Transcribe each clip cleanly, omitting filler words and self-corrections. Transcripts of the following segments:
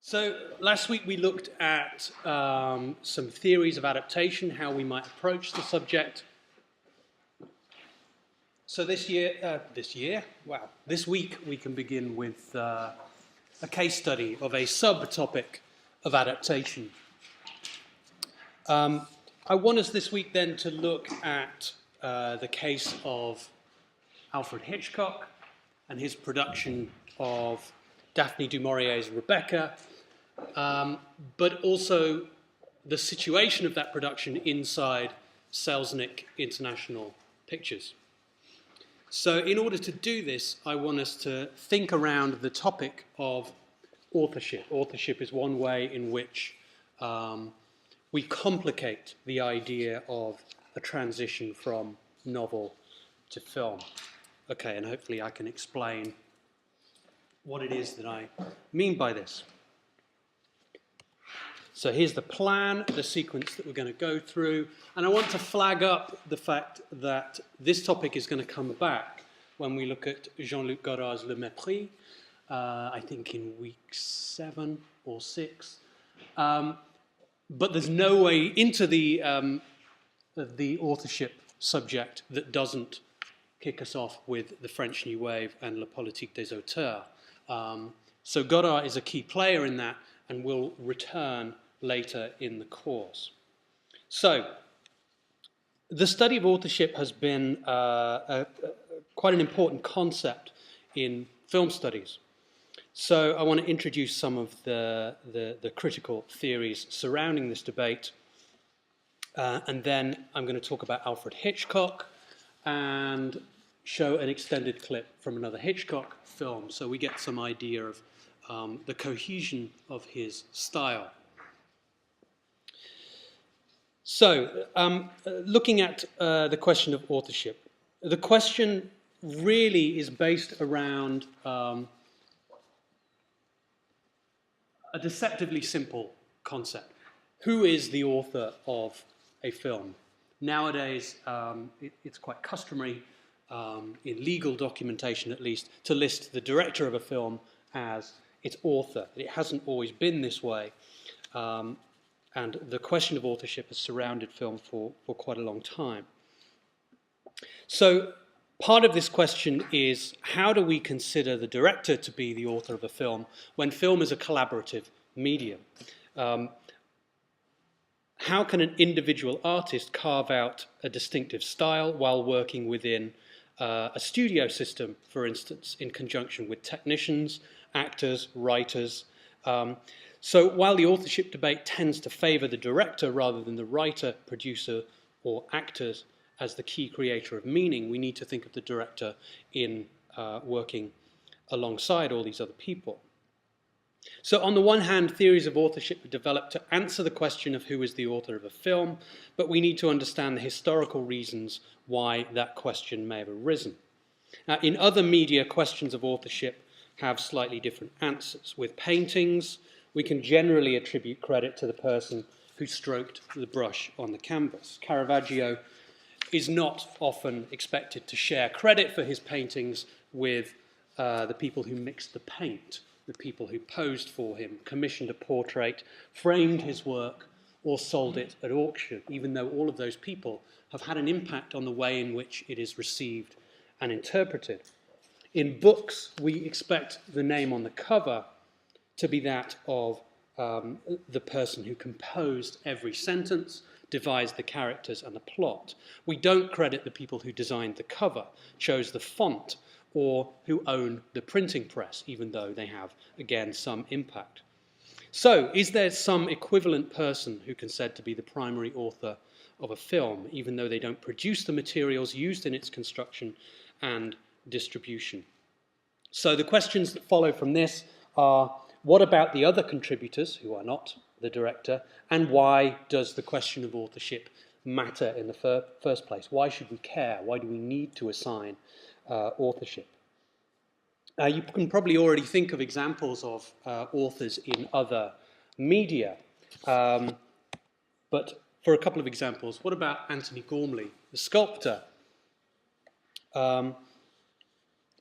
So last week we looked at some theories of adaptation, how we might approach the subject. So this week we can begin with a case study of a subtopic of adaptation. I want us this week then to look at the case of Alfred Hitchcock and his production of Daphne du Maurier's Rebecca, but also the situation of that production inside Selznick International Pictures. So in order to do this, I want us to think around the topic of authorship. Authorship is one way in which we complicate the idea of a transition from novel to film. Okay, and hopefully I can explain what it is that I mean by this. So here's the plan, the sequence that we're going to go through, and I want to flag up the fact that this topic is going to come back when we look at Jean-Luc Godard's Le Mépris, I think in week 7 or 6. But there's no way into the authorship subject that doesn't kick us off with the French New Wave and La Politique des Auteurs. So Godard is a key player in that and will return later in the course. So the study of authorship has been quite an important concept in film studies. So I want to introduce some of the critical theories surrounding this debate, and then I'm going to talk about Alfred Hitchcock and show an extended clip from another Hitchcock film, so we get some idea of the cohesion of his style. So, looking at the question of authorship, the question really is based around a deceptively simple concept. Who is the author of a film? Nowadays, it's quite customary, in legal documentation at least, to list the director of a film as its author. It hasn't always been this way, and the question of authorship has surrounded film for quite a long time. So part of this question is, how do we consider the director to be the author of a film when film is a collaborative medium? How can an individual artist carve out a distinctive style while working within a studio system, for instance, in conjunction with technicians, actors, writers? So while the authorship debate tends to favour the director rather than the writer, producer, or actors as the key creator of meaning, we need to think of the director in working alongside all these other people. So on the one hand, theories of authorship are developed to answer the question of who is the author of a film, but we need to understand the historical reasons why that question may have arisen. Now, in other media, questions of authorship have slightly different answers. With paintings, we can generally attribute credit to the person who stroked the brush on the canvas. Caravaggio is not often expected to share credit for his paintings with the people who mixed the paint, the people who posed for him, commissioned a portrait, framed his work, or sold it at auction, even though all of those people have had an impact on the way in which it is received and interpreted. In books, we expect the name on the cover to be that of the person who composed every sentence, devised the characters and the plot. We don't credit the people who designed the cover, chose the font, or who own the printing press, even though they have, again, some impact. So, is there some equivalent person who can be said to be the primary author of a film, even though they don't produce the materials used in its construction and distribution? So the questions that follow from this are, what about the other contributors who are not the director, and why does the question of authorship matter in the first place? Why should we care? Why do we need to assign authorship? You can probably already think of examples of authors in other media, but for a couple of examples, what about Anthony Gormley, the sculptor?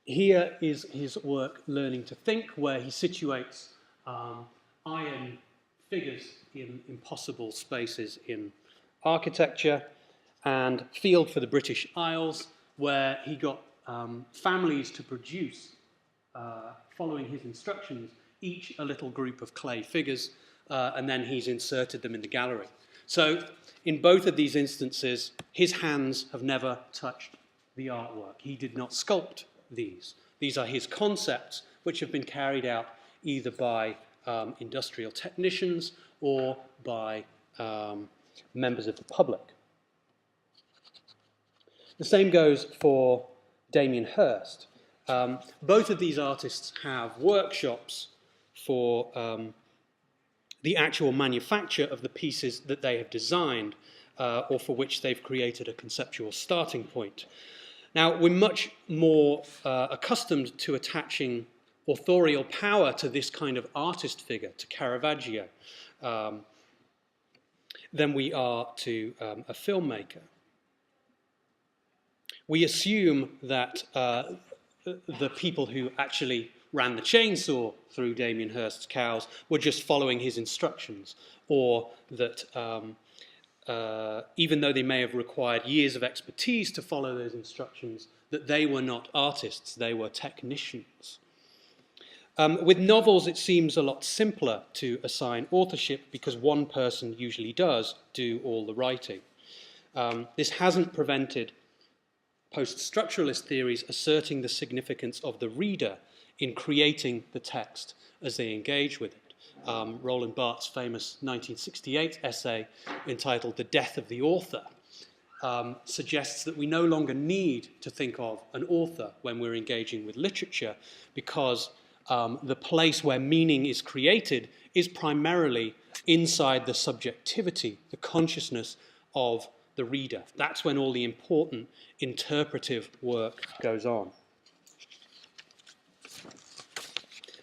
Here is his work, Learning to Think, where he situates iron figures in impossible spaces in architecture, and Field for the British Isles, where he got families to produce, following his instructions, each a little group of clay figures, and then he's inserted them in the gallery. So in both of these instances, his hands have never touched the artwork. He did not sculpt these. These are his concepts, which have been carried out either by industrial technicians or by members of the public. The same goes for Damien Hirst. Both of these artists have workshops for the actual manufacture of the pieces that they have designed or for which they've created a conceptual starting point. Now, we're much more accustomed to attaching authorial power to this kind of artist figure, to Caravaggio, than we are to a filmmaker. We assume that the people who actually ran the chainsaw through Damien Hirst's cows were just following his instructions, or that even though they may have required years of expertise to follow those instructions, that they were not artists, they were technicians. With novels, it seems a lot simpler to assign authorship because one person usually does do all the writing. This hasn't prevented post-structuralist theories asserting the significance of the reader in creating the text as they engage with it. Roland Barthes' famous 1968 essay entitled The Death of the Author suggests that we no longer need to think of an author when we're engaging with literature because the place where meaning is created is primarily inside the subjectivity, the consciousness of the reader. That's when all the important interpretive work goes on.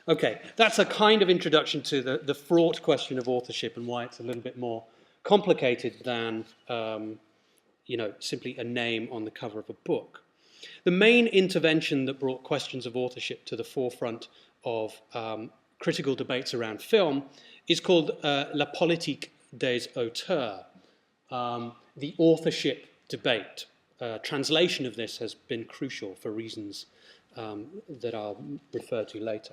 Okay, that's a kind of introduction to the fraught question of authorship and why it's a little bit more complicated than simply a name on the cover of a book. The main intervention that brought questions of authorship to the forefront of critical debates around film is called La politique des auteurs, the authorship debate. Translation of this has been crucial for reasons that I'll refer to later.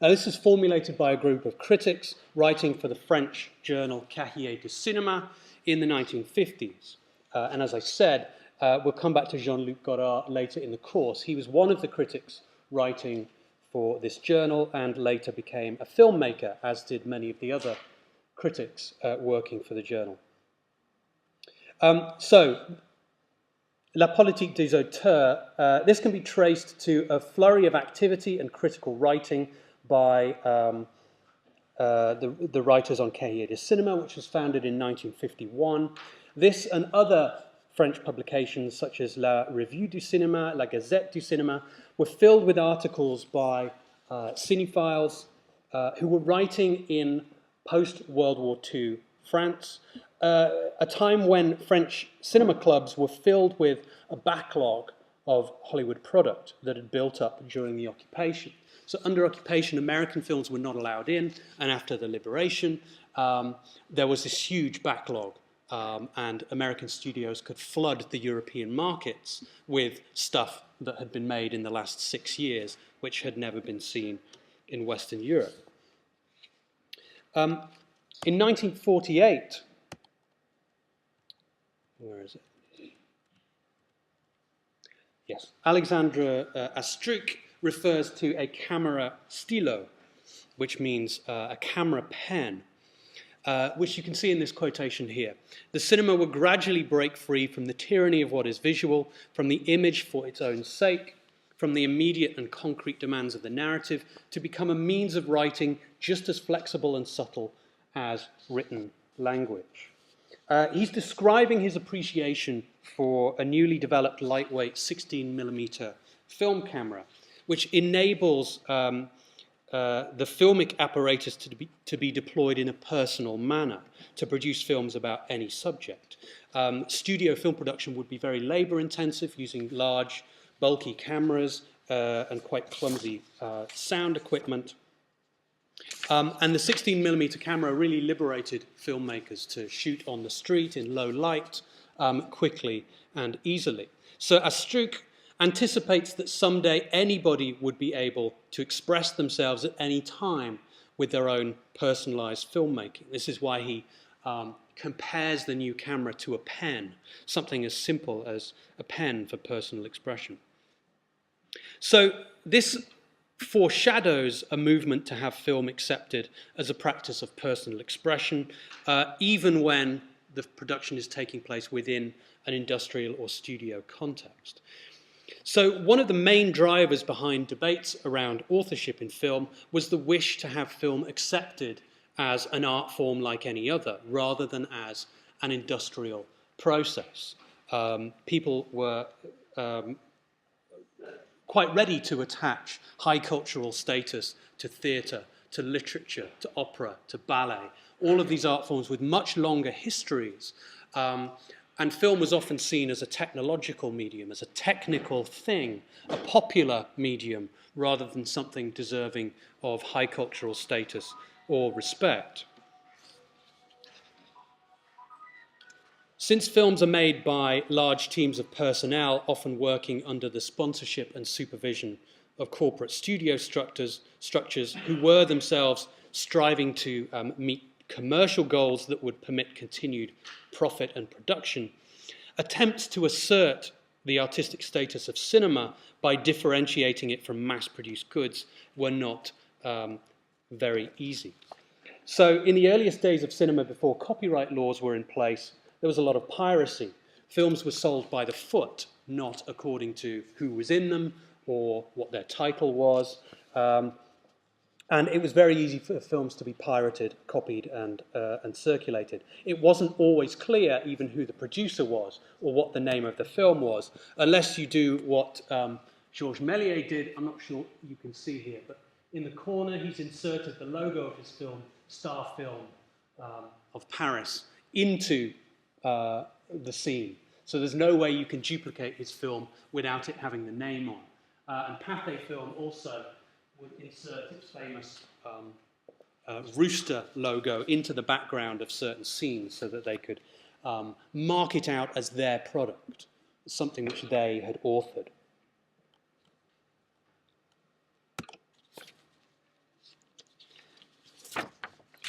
This is formulated by a group of critics writing for the French journal Cahiers du Cinéma in the 1950s. And as I said, we'll come back to Jean-Luc Godard later in the course. He was one of the critics writing for this journal and later became a filmmaker, as did many of the other critics working for the journal. So, La politique des auteurs, this can be traced to a flurry of activity and critical writing by the writers on Cahiers du Cinéma, which was founded in 1951. This and other French publications such as La Revue du Cinéma, La Gazette du Cinéma, were filled with articles by cinephiles who were writing in post-World War II France, a time when French cinema clubs were filled with a backlog of Hollywood product that had built up during the occupation. So under occupation, American films were not allowed in, and after the liberation, there was this huge backlog, and American studios could flood the European markets with stuff that had been made in the last 6 years, which had never been seen in Western Europe. In 1948, where is it? Yes, Alexandre Astruc refers to a camera stylo, which means a camera pen, which you can see in this quotation here. The cinema will gradually break free from the tyranny of what is visual, from the image for its own sake, from the immediate and concrete demands of the narrative, to become a means of writing just as flexible and subtle as written language. He's describing his appreciation for a newly developed lightweight 16mm film camera, which enables the filmic apparatus to be deployed in a personal manner to produce films about any subject. Studio film production would be very labor-intensive, using large, bulky cameras and quite clumsy sound equipment. And the 16mm camera really liberated filmmakers to shoot on the street in low light, quickly and easily. So Astruc anticipates that someday anybody would be able to express themselves at any time with their own personalized filmmaking. This is why he compares the new camera to a pen, something as simple as a pen for personal expression. So this foreshadows a movement to have film accepted as a practice of personal expression, even when the production is taking place within an industrial or studio context. So one of the main drivers behind debates around authorship in film was the wish to have film accepted as an art form like any other, rather than as an industrial process. People were quite ready to attach high cultural status to theatre, to literature, to opera, to ballet, all of these art forms with much longer histories. And film was often seen as a technological medium, as a technical thing, a popular medium, rather than something deserving of high cultural status or respect. Since films are made by large teams of personnel, often working under the sponsorship and supervision of corporate studio structures who were themselves striving to meet commercial goals that would permit continued profit and production, attempts to assert the artistic status of cinema by differentiating it from mass-produced goods were not very easy. So in the earliest days of cinema, before copyright laws were in place, there was a lot of piracy. Films were sold by the foot, not according to who was in them or what their title was. And it was very easy for films to be pirated, copied, and circulated. It wasn't always clear even who the producer was or what the name of the film was, unless you do what Georges Méliès did. I'm not sure you can see here, but in the corner he's inserted the logo of his film, Star Film of Paris, into the scene. So there's no way you can duplicate his film without it having the name on. And Pathé Film also would insert its famous rooster logo into the background of certain scenes so that they could mark it out as their product, something which they had authored.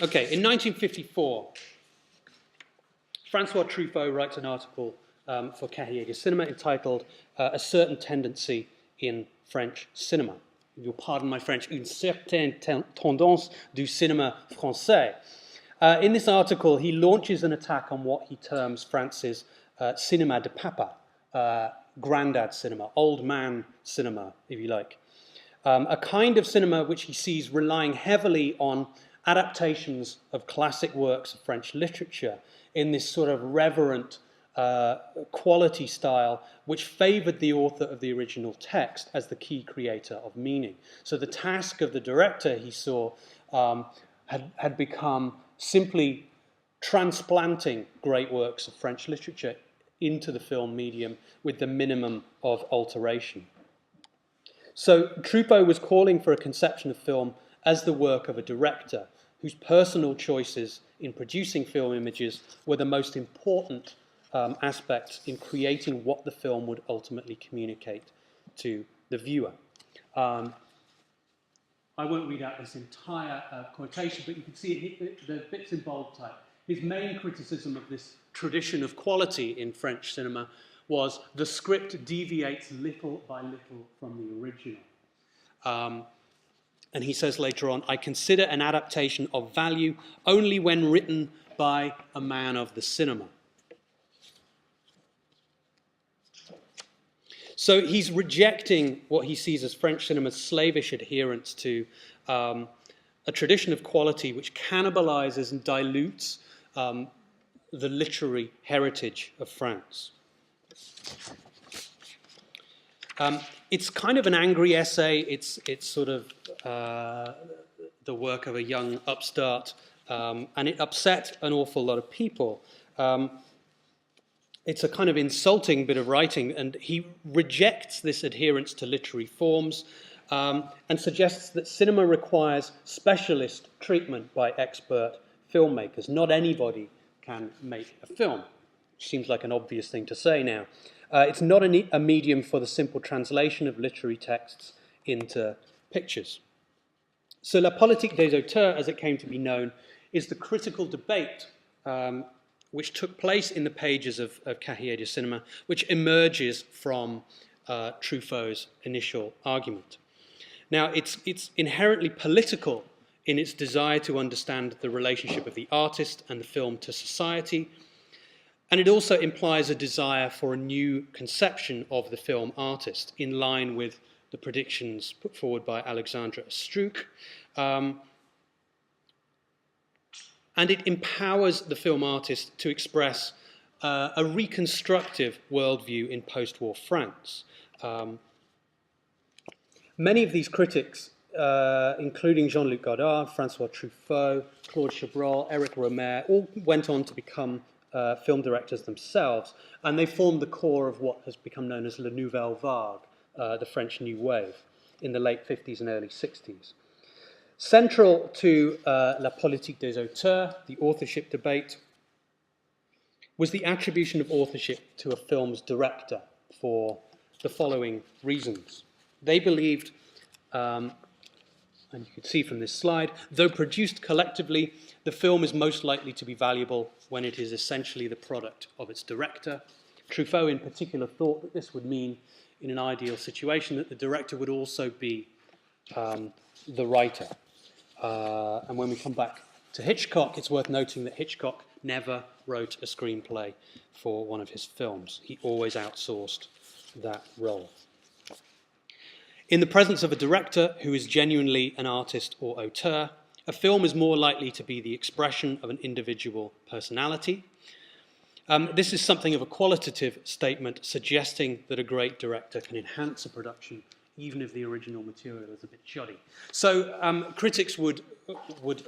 Okay, in 1954, Francois Truffaut writes an article for Cahiers du Cinéma entitled A Certain Tendency in French Cinema. You'll pardon my French, une certaine tendance du cinéma français. In this article, he launches an attack on what he terms France's cinéma de papa, granddad cinema, old man cinema, if you like. A kind of cinema which he sees relying heavily on adaptations of classic works of French literature in this sort of reverent quality style which favoured the author of the original text as the key creator of meaning. So the task of the director, he saw, had become simply transplanting great works of French literature into the film medium with the minimum of alteration. So Truffaut was calling for a conception of film as the work of a director whose personal choices in producing film images were the most important aspects in creating what the film would ultimately communicate to the viewer. I won't read out this entire quotation, but you can see the bits in bold type. His main criticism of this tradition of quality in French cinema was the script deviates little by little from the original. And he says later on, I consider an adaptation of value only when written by a man of the cinema. So he's rejecting what he sees as French cinema's slavish adherence to a tradition of quality which cannibalizes and dilutes the literary heritage of France. It's kind of an angry essay. It's sort of the work of a young upstart, and it upset an awful lot of people. It's a kind of insulting bit of writing, and he rejects this adherence to literary forms and suggests that cinema requires specialist treatment by expert filmmakers. Not anybody can make a film, which seems like an obvious thing to say now. It's not a medium for the simple translation of literary texts into pictures. So La politique des auteurs, as it came to be known, is the critical debate which took place in the pages of Cahiers du Cinéma, which emerges from Truffaut's initial argument. Now, it's inherently political in its desire to understand the relationship of the artist and the film to society, and it also implies a desire for a new conception of the film artist, in line with the predictions put forward by Alexandra Struck. And it empowers the film artist to express a reconstructive worldview in post-war France. Many of these critics, including Jean-Luc Godard, Francois Truffaut, Claude Chabrol, Éric Rohmer, all went on to become film directors themselves, and they formed the core of what has become known as La Nouvelle Vague, the French New Wave, in the late 50s and early 60s. Central to La politique des auteurs, the authorship debate, was the attribution of authorship to a film's director for the following reasons. They believed, and you can see from this slide, though produced collectively, the film is most likely to be valuable when it is essentially the product of its director. Truffaut in particular thought that this would mean, in an ideal situation, that the director would also be the writer. And when we come back to Hitchcock, it's worth noting that Hitchcock never wrote a screenplay for one of his films. He always outsourced that role. In the presence of a director who is genuinely an artist or auteur, a film is more likely to be the expression of an individual personality. This is something of a qualitative statement, suggesting that a great director can enhance a production even if the original material is a bit shoddy. So critics would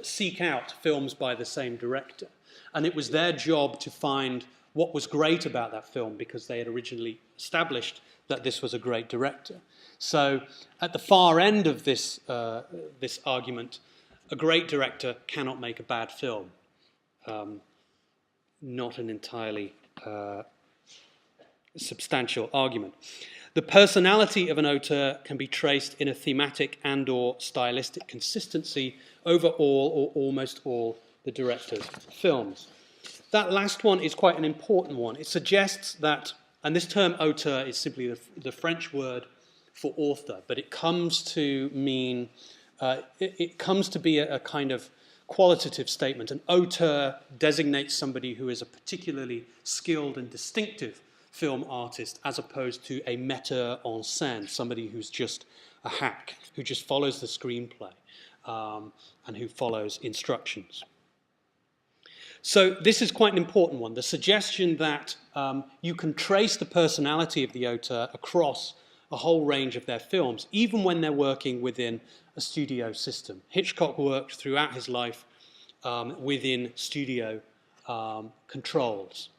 seek out films by the same director, and it was their job to find what was great about that film, because they had originally established that this was a great director. So at the far end of this argument, a great director cannot make a bad film. Not an entirely substantial argument. The personality of an auteur can be traced in a thematic and/or stylistic consistency over all or almost all the director's films. That last one is quite an important one. It suggests that, and this term auteur is simply the French word for author, but it comes to mean, it comes to be a kind of qualitative statement. An auteur designates somebody who is a particularly skilled and distinctive film artist, as opposed to a metteur en scène, somebody who's just a hack, who just follows the screenplay and who follows instructions. So this is quite an important one, the suggestion that you can trace the personality of the auteur across a whole range of their films, even when they're working within a studio system. Hitchcock worked throughout his life within studio controls.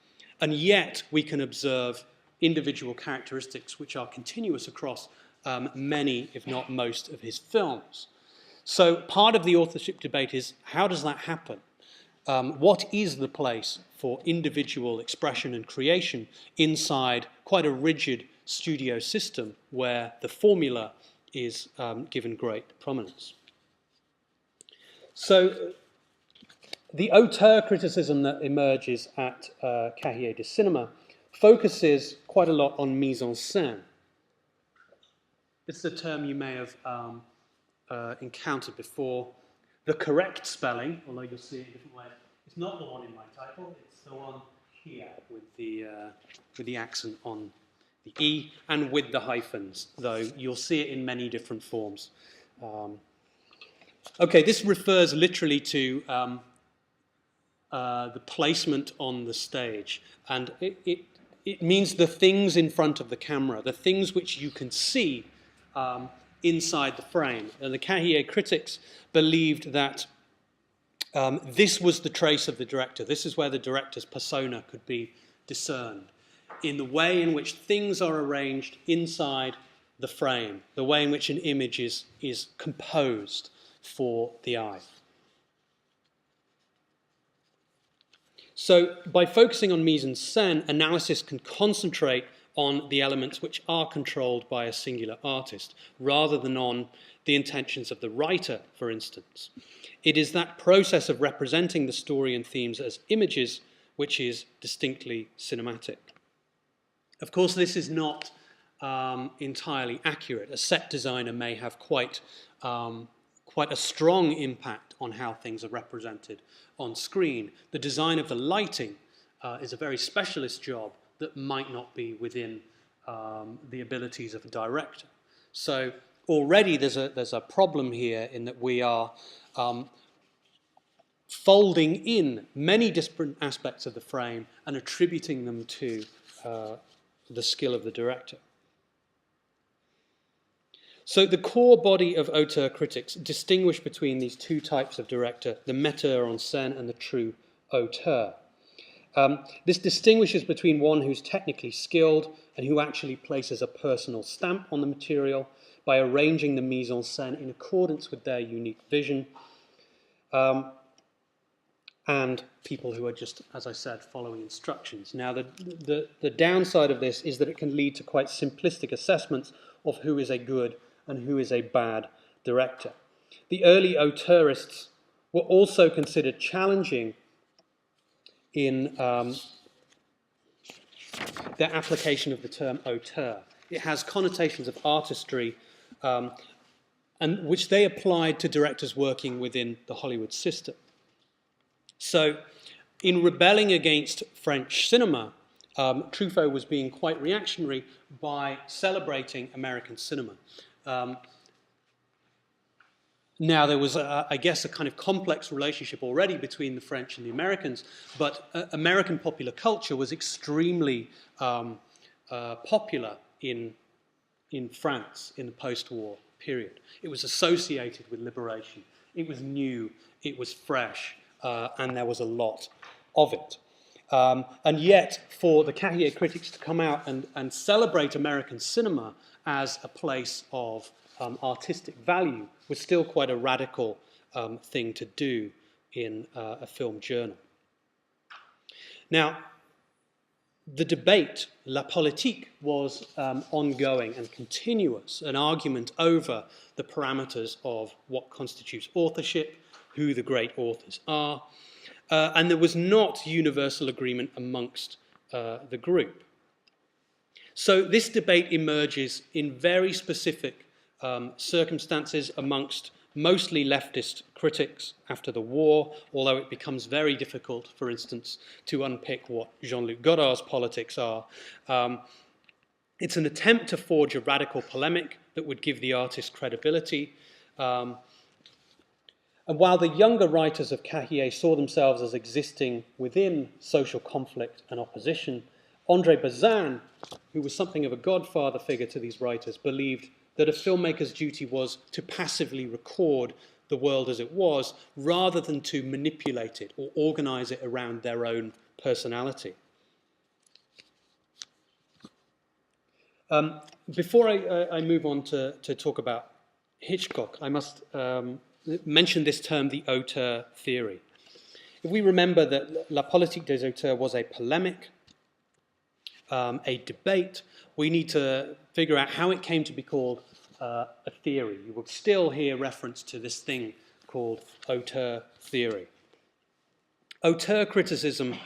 And yet we can observe individual characteristics which are continuous across many, if not most, of his films. So part of the authorship debate is, how does that happen? What is the place for individual expression and creation inside quite a rigid studio system where the formula is given great prominence? So the auteur criticism that emerges at Cahiers du Cinéma focuses quite a lot on mise en scène. This is a term you may have encountered before. The correct spelling, although you'll see it a different way, it's not the one in my title, it's the one here with the accent on the E and with the hyphens, though you'll see it in many different forms. Okay, this refers literally to the placement on the stage, and it means the things in front of the camera, the things which you can see inside the frame. And the Cahiers critics believed that this was the trace of the director. This is where the director's persona could be discerned, in the way in which things are arranged inside the frame, the way in which an image is composed for the eye. So by focusing on mise en scène, analysis can concentrate on the elements which are controlled by a singular artist, rather than on the intentions of the writer, for instance. It is that process of representing the story and themes as images which is distinctly cinematic. Of course, this is not entirely accurate. A set designer may have quite a strong impact on how things are represented on screen. The design of the lighting is a very specialist job that might not be within the abilities of a director. So already there's a problem here in that we are folding in many different aspects of the frame and attributing them to the skill of the director. So the core body of auteur critics distinguish between these two types of director, the metteur en scène and the true auteur. This distinguishes between one who's technically skilled and who actually places a personal stamp on the material by arranging the mise en scène in accordance with their unique vision, and people who are just, as I said, following instructions. Now, the downside of this is that it can lead to quite simplistic assessments of who is a good and who is a bad director. The early auteurists were also considered challenging in their application of the term auteur. It has connotations of artistry, and which they applied to directors working within the Hollywood system. So, in rebelling against French cinema, Truffaut was being quite reactionary by celebrating American cinema. Now, there was, I guess, a kind of complex relationship already between the French and the Americans, but American popular culture was extremely popular in France in the post-war period. It was associated with liberation. It was new, it was fresh, and there was a lot of it. And yet, for the Cahiers critics to come out and celebrate American cinema as a place of artistic value was still quite a radical thing to do in a film journal. Now, the debate, la politique, was ongoing and continuous, an argument over the parameters of what constitutes authorship, who the great authors are, and there was not universal agreement amongst the group. So this debate emerges in very specific circumstances amongst mostly leftist critics after the war, although it becomes very difficult, for instance, to unpick what Jean-Luc Godard's politics are. It's an attempt to forge a radical polemic that would give the artist credibility. And while the younger writers of Cahiers saw themselves as existing within social conflict and opposition, André Bazin, who was something of a godfather figure to these writers, believed that a filmmaker's duty was to passively record the world as it was, rather than to manipulate it or organize it around their own personality. Before I move on to talk about Hitchcock, I must mention this term, the auteur theory. If we remember that La politique des auteurs was a polemic, a debate, we need to figure out how it came to be called a theory. You will still hear reference to this thing called auteur theory. Auteur criticism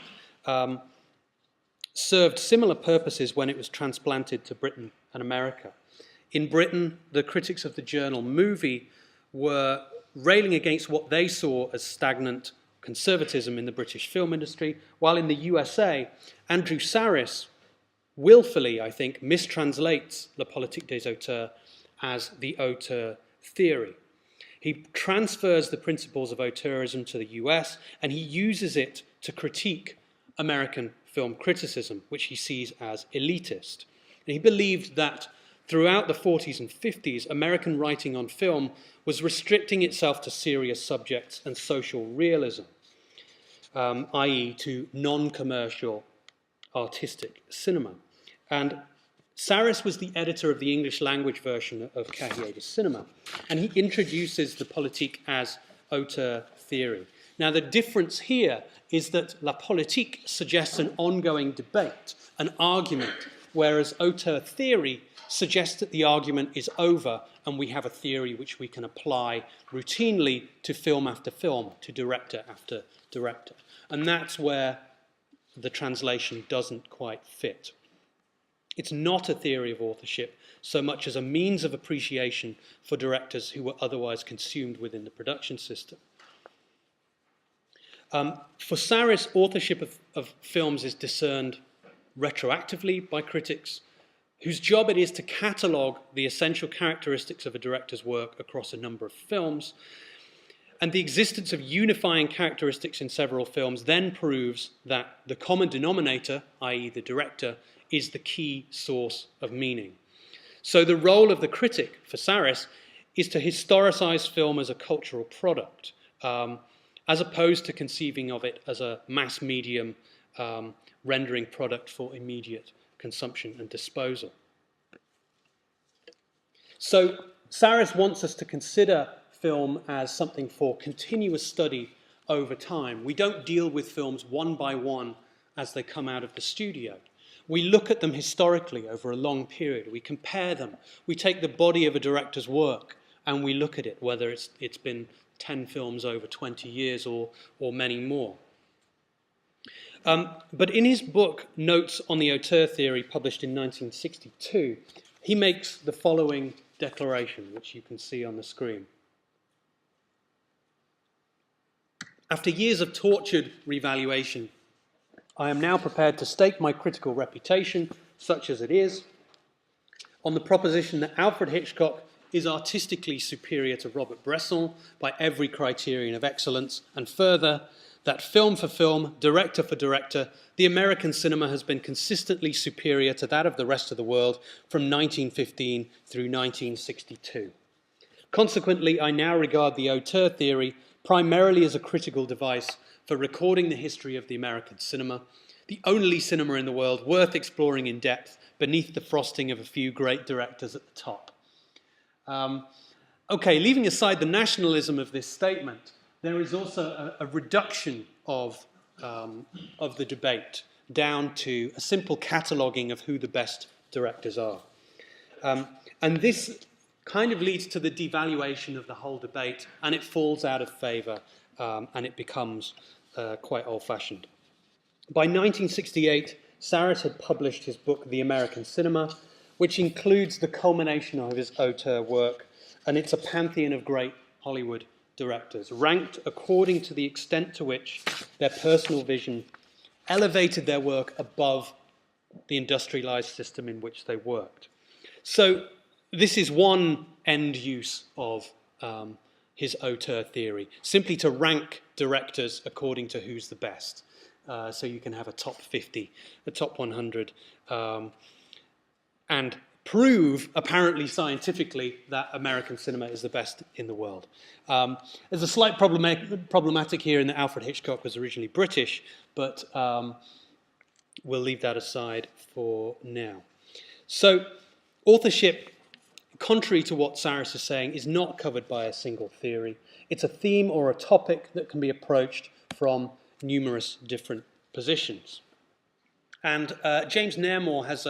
served similar purposes when it was transplanted to Britain and America. In Britain, the critics of the journal Movie were railing against what they saw as stagnant conservatism in the British film industry, while in the USA, Andrew Sarris willfully, I think, mistranslates La politique des auteurs as the auteur theory. He transfers the principles of auteurism to the US, and he uses it to critique American film criticism, which he sees as elitist. And he believed that throughout the 40s and 50s, American writing on film was restricting itself to serious subjects and social realism, i.e. to non-commercial artistic cinema. And Saris was the editor of the English language version of Cahiers du Cinema, and he introduces the politique as auteur theory. Now, the difference here is that la politique suggests an ongoing debate, an argument, whereas auteur theory suggests that the argument is over and we have a theory which we can apply routinely to film after film, to director after director. And that's where the translation doesn't quite fit. It's not a theory of authorship so much as a means of appreciation for directors who were otherwise consumed within the production system. For Saris, authorship of films is discerned retroactively by critics, whose job it is to catalogue the essential characteristics of a director's work across a number of films. And the existence of unifying characteristics in several films then proves that the common denominator, i.e. the director, is the key source of meaning. So the role of the critic for Saris is to historicise film as a cultural product, as opposed to conceiving of it as a mass medium rendering product for immediate consumption and disposal. So Saris wants us to consider film as something for continuous study over time. We don't deal with films one by one as they come out of the studio. We look at them historically over a long period. We compare them. We take the body of a director's work and we look at it, whether it's been 10 films over 20 years or many more. But in his book, Notes on the Auteur Theory, published in 1962, he makes the following declaration, which you can see on the screen. After years of tortured revaluation, I am now prepared to stake my critical reputation, such as it is, on the proposition that Alfred Hitchcock is artistically superior to Robert Bresson by every criterion of excellence, and further, that film for film, director for director, the American cinema has been consistently superior to that of the rest of the world from 1915 through 1962. Consequently, I now regard the auteur theory primarily as a critical device for recording the history of the American cinema, the only cinema in the world worth exploring in depth beneath the frosting of a few great directors at the top. Okay, leaving aside the nationalism of this statement, there is also a reduction of the debate down to a simple cataloguing of who the best directors are. And this kind of leads to the devaluation of the whole debate, and it falls out of favour, and it becomes quite old-fashioned. By 1968, Saris had published his book, The American Cinema, which includes the culmination of his auteur work, and it's a pantheon of great Hollywood directors, ranked according to the extent to which their personal vision elevated their work above the industrialized system in which they worked. So this is one end use of his auteur theory, simply to rank directors according to who's the best. So you can have a top 50, a top 100, and prove, apparently scientifically, that American cinema is the best in the world. There's a slight problematic here in that Alfred Hitchcock was originally British, but we'll leave that aside for now. So authorship, contrary to what Saris is saying, is not covered by a single theory. It's a theme or a topic that can be approached from numerous different positions. And James Nemo has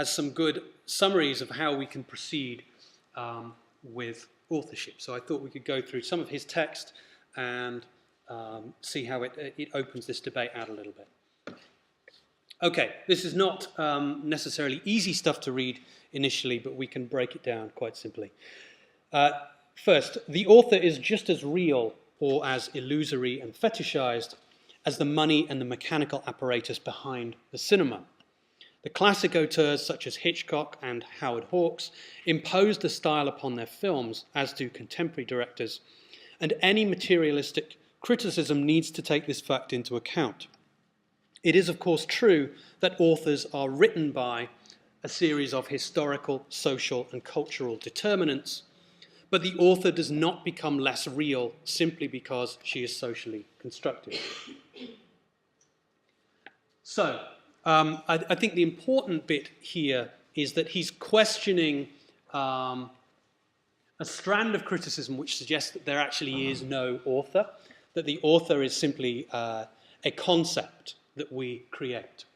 some good summaries of how we can proceed with authorship. So I thought we could go through some of his text and see how it opens this debate out a little bit. Okay, this is not necessarily easy stuff to read initially, but we can break it down quite simply. First, the author is just as real or as illusory and fetishized as the money and the mechanical apparatus behind the cinema. The classic auteurs such as Hitchcock and Howard Hawks imposed a style upon their films, as do contemporary directors, and any materialistic criticism needs to take this fact into account. It is, of course, true that authors are written by a series of historical, social, and cultural determinants, but the author does not become less real simply because she is socially constructed. So, I think the important bit here is that he's questioning a strand of criticism which suggests that there actually is no author, that the author is simply a concept that we create.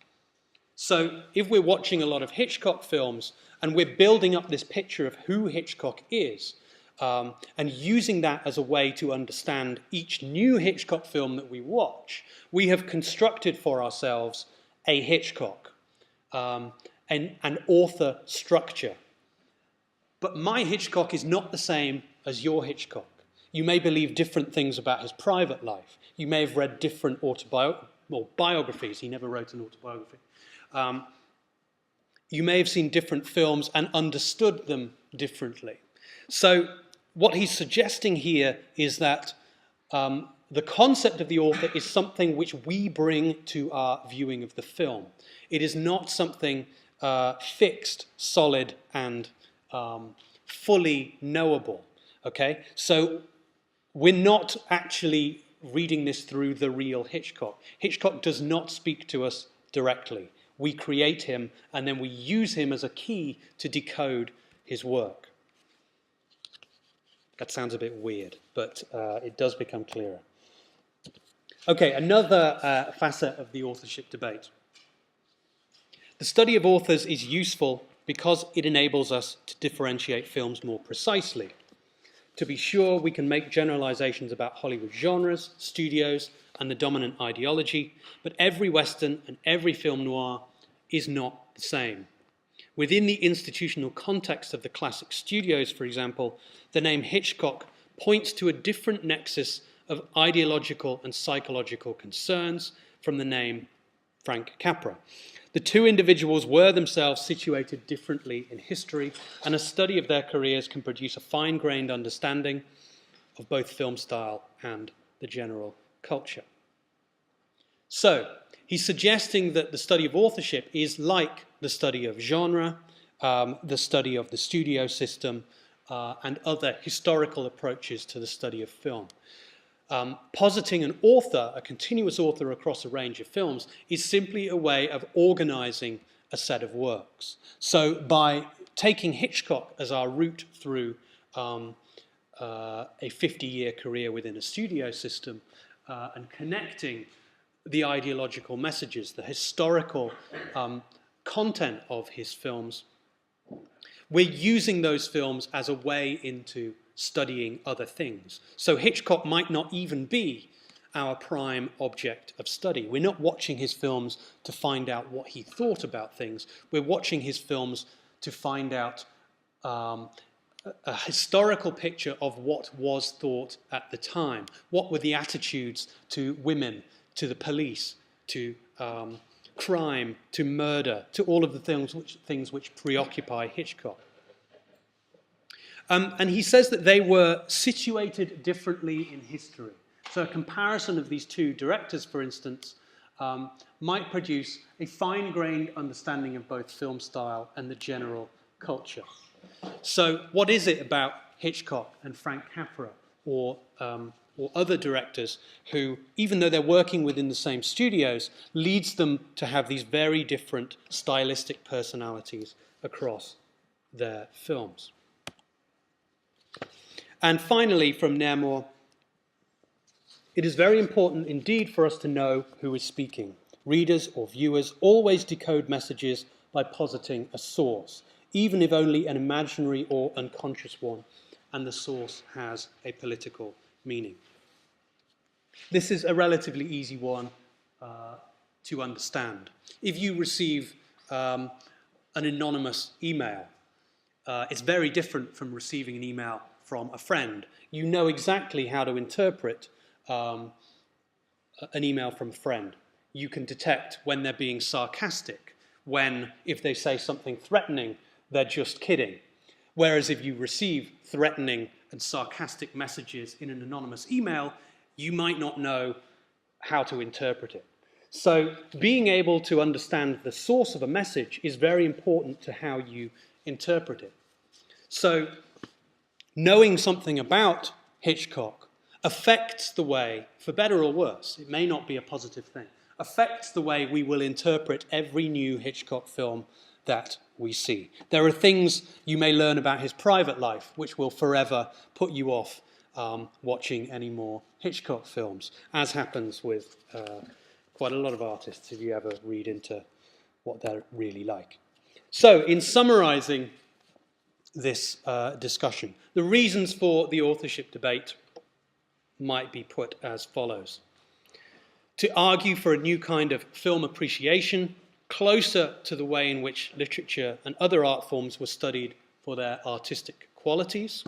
So if we're watching a lot of Hitchcock films and we're building up this picture of who Hitchcock is, and using that as a way to understand each new Hitchcock film that we watch, we have constructed for ourselves a Hitchcock, an author structure. But my Hitchcock is not the same as your Hitchcock. You may believe different things about his private life. You may have read different biographies. He never wrote an autobiography. You may have seen different films and understood them differently. So what he's suggesting here is that the concept of the author is something which we bring to our viewing of the film. It is not something fixed, solid, and fully knowable. Okay? So we're not actually reading this through the real Hitchcock. Hitchcock does not speak to us directly. We create him, and then we use him as a key to decode his work. That sounds a bit weird, but it does become clearer. Okay, another facet of the authorship debate. The study of authors is useful because it enables us to differentiate films more precisely. To be sure, we can make generalizations about Hollywood genres, studios, and the dominant ideology, but every Western and every film noir is not the same. Within the institutional context of the classic studios, for example, the name Hitchcock points to a different nexus of ideological and psychological concerns from the name Frank Capra. The two individuals were themselves situated differently in history, and a study of their careers can produce a fine-grained understanding of both film style and the general culture. So, he's suggesting that the study of authorship is like the study of genre, the study of the studio system, and other historical approaches to the study of film. Positing an author, a continuous author across a range of films, is simply a way of organizing a set of works. So by taking Hitchcock as our route through a 50-year career within a studio system and connecting the ideological messages, the historical content of his films, we're using those films as a way into studying other things. So Hitchcock might not even be our prime object of study. We're not watching his films to find out what he thought about things. We're watching his films to find out a historical picture of what was thought at the time. What were the attitudes to women, to the police, to crime, to murder, to all of the things which preoccupy Hitchcock. And he says that they were situated differently in history. So a comparison of these two directors, for instance, might produce a fine-grained understanding of both film style and the general culture. So what is it about Hitchcock and Frank Capra or other directors who, even though they're working within the same studios, leads them to have these very different stylistic personalities across their films? And finally, from Nemo, it is very important indeed for us to know who is speaking. Readers or viewers always decode messages by positing a source, even if only an imaginary or unconscious one, and the source has a political meaning. This is a relatively easy one to understand. If you receive an anonymous email, it's very different from receiving an email from a friend. You know exactly how to interpret an email from a friend. You can detect when they're being sarcastic, when, if they say something threatening, they're just kidding. Whereas if you receive threatening and sarcastic messages in an anonymous email, you might not know how to interpret it. So being able to understand the source of a message is very important to how you interpret it. So knowing something about Hitchcock affects the way, for better or worse, it may not be a positive thing, affects the way we will interpret every new Hitchcock film that we see. There are things you may learn about his private life which will forever put you off watching any more Hitchcock films, as happens with quite a lot of artists if you ever read into what they're really like. So, in summarising this discussion, the reasons for the authorship debate might be put as follows. To argue for a new kind of film appreciation, closer to the way in which literature and other art forms were studied for their artistic qualities.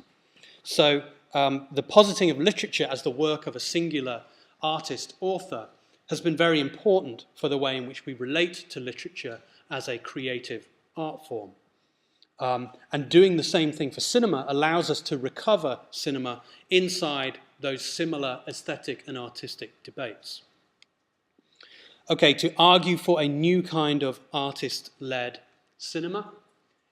So the positing of literature as the work of a singular artist, author, has been very important for the way in which we relate to literature as a creative art form. And doing the same thing for cinema allows us to recover cinema inside those similar aesthetic and artistic debates. Okay, to argue for a new kind of artist-led cinema,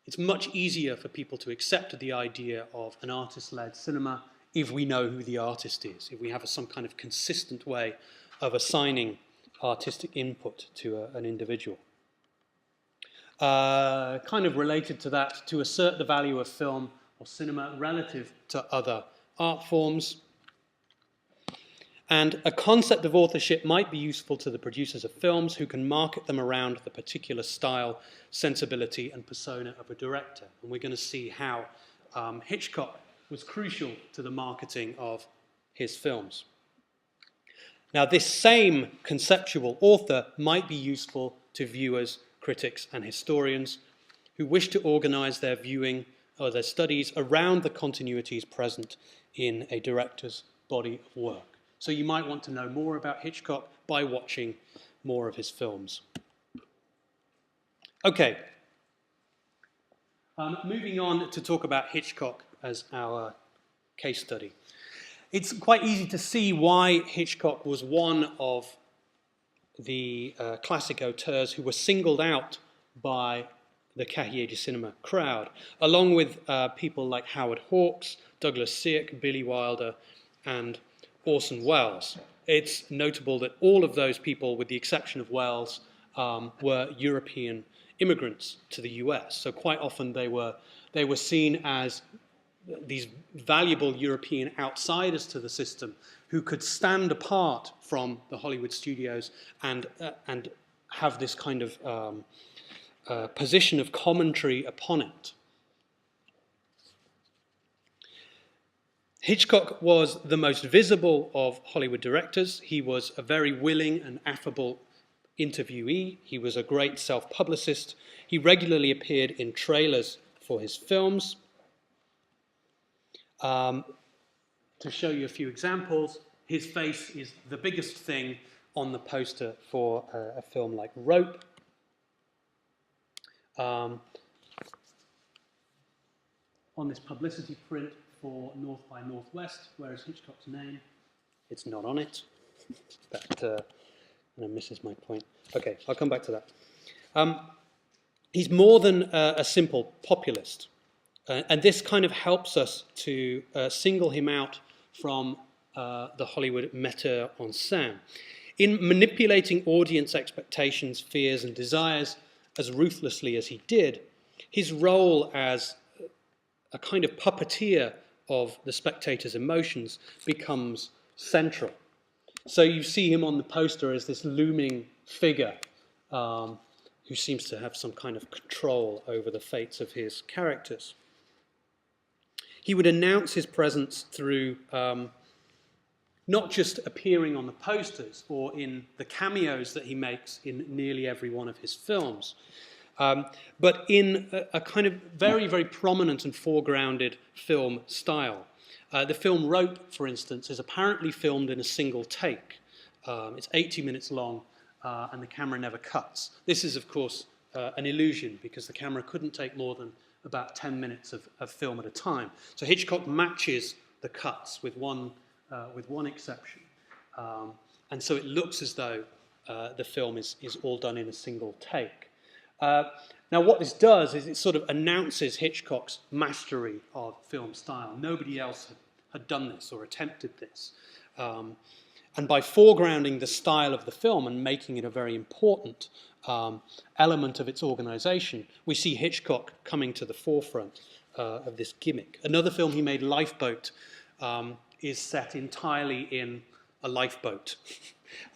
it's much easier for people to accept the idea of an artist-led cinema if we know who the artist is, if we have some kind of consistent way of assigning artistic input to an individual. Kind of related to that, to assert the value of film or cinema relative to other art forms. And a concept of authorship might be useful to the producers of films who can market them around the particular style, sensibility, and persona of a director. And we're going to see how Hitchcock was crucial to the marketing of his films. Now, this same conceptual author might be useful to viewers, critics, and historians who wish to organize their viewing or their studies around the continuities present in a director's body of work. So you might want to know more about Hitchcock by watching more of his films. Okay, moving on to talk about Hitchcock as our case study. It's quite easy to see why Hitchcock was one of the classic auteurs who were singled out by the Cahiers du Cinéma crowd, along with people like Howard Hawks, Douglas Sirk, Billy Wilder, and Orson Welles. It's notable that all of those people, with the exception of Welles, were European immigrants to the US. So quite often they were seen as these valuable European outsiders to the system who could stand apart from the Hollywood studios and have this kind of position of commentary upon it. Hitchcock was the most visible of Hollywood directors. He was a very willing and affable interviewee. He was a great self-publicist. He regularly appeared in trailers for his films. To show you a few examples, his face is the biggest thing on the poster for a film like Rope. On this publicity print for North by Northwest, where is Hitchcock's name? It's not on it. That misses my point. Okay, I'll come back to that. He's more than a simple populist. And this kind of helps us to single him out from the Hollywood metteur en scène. In manipulating audience expectations, fears, and desires as ruthlessly as he did, his role as a kind of puppeteer of the spectator's emotions becomes central. So you see him on the poster as this looming figure who seems to have some kind of control over the fates of his characters. He would announce his presence through not just appearing on the posters or in the cameos that he makes in nearly every one of his films, but in a kind of very, very prominent and foregrounded film style. The film Rope, for instance, is apparently filmed in a single take. It's 80 minutes long, and the camera never cuts. This is, of course, an illusion, because the camera couldn't take more than about 10 minutes of film at a time. So Hitchcock matches the cuts with one exception. And so it looks as though the film is all done in a single take. Now what this does is it sort of announces Hitchcock's mastery of film style. Nobody else had done this or attempted this. And by foregrounding the style of the film and making it a very important element of its organization, we see Hitchcock coming to the forefront of this gimmick. Another film he made, Lifeboat, is set entirely in a lifeboat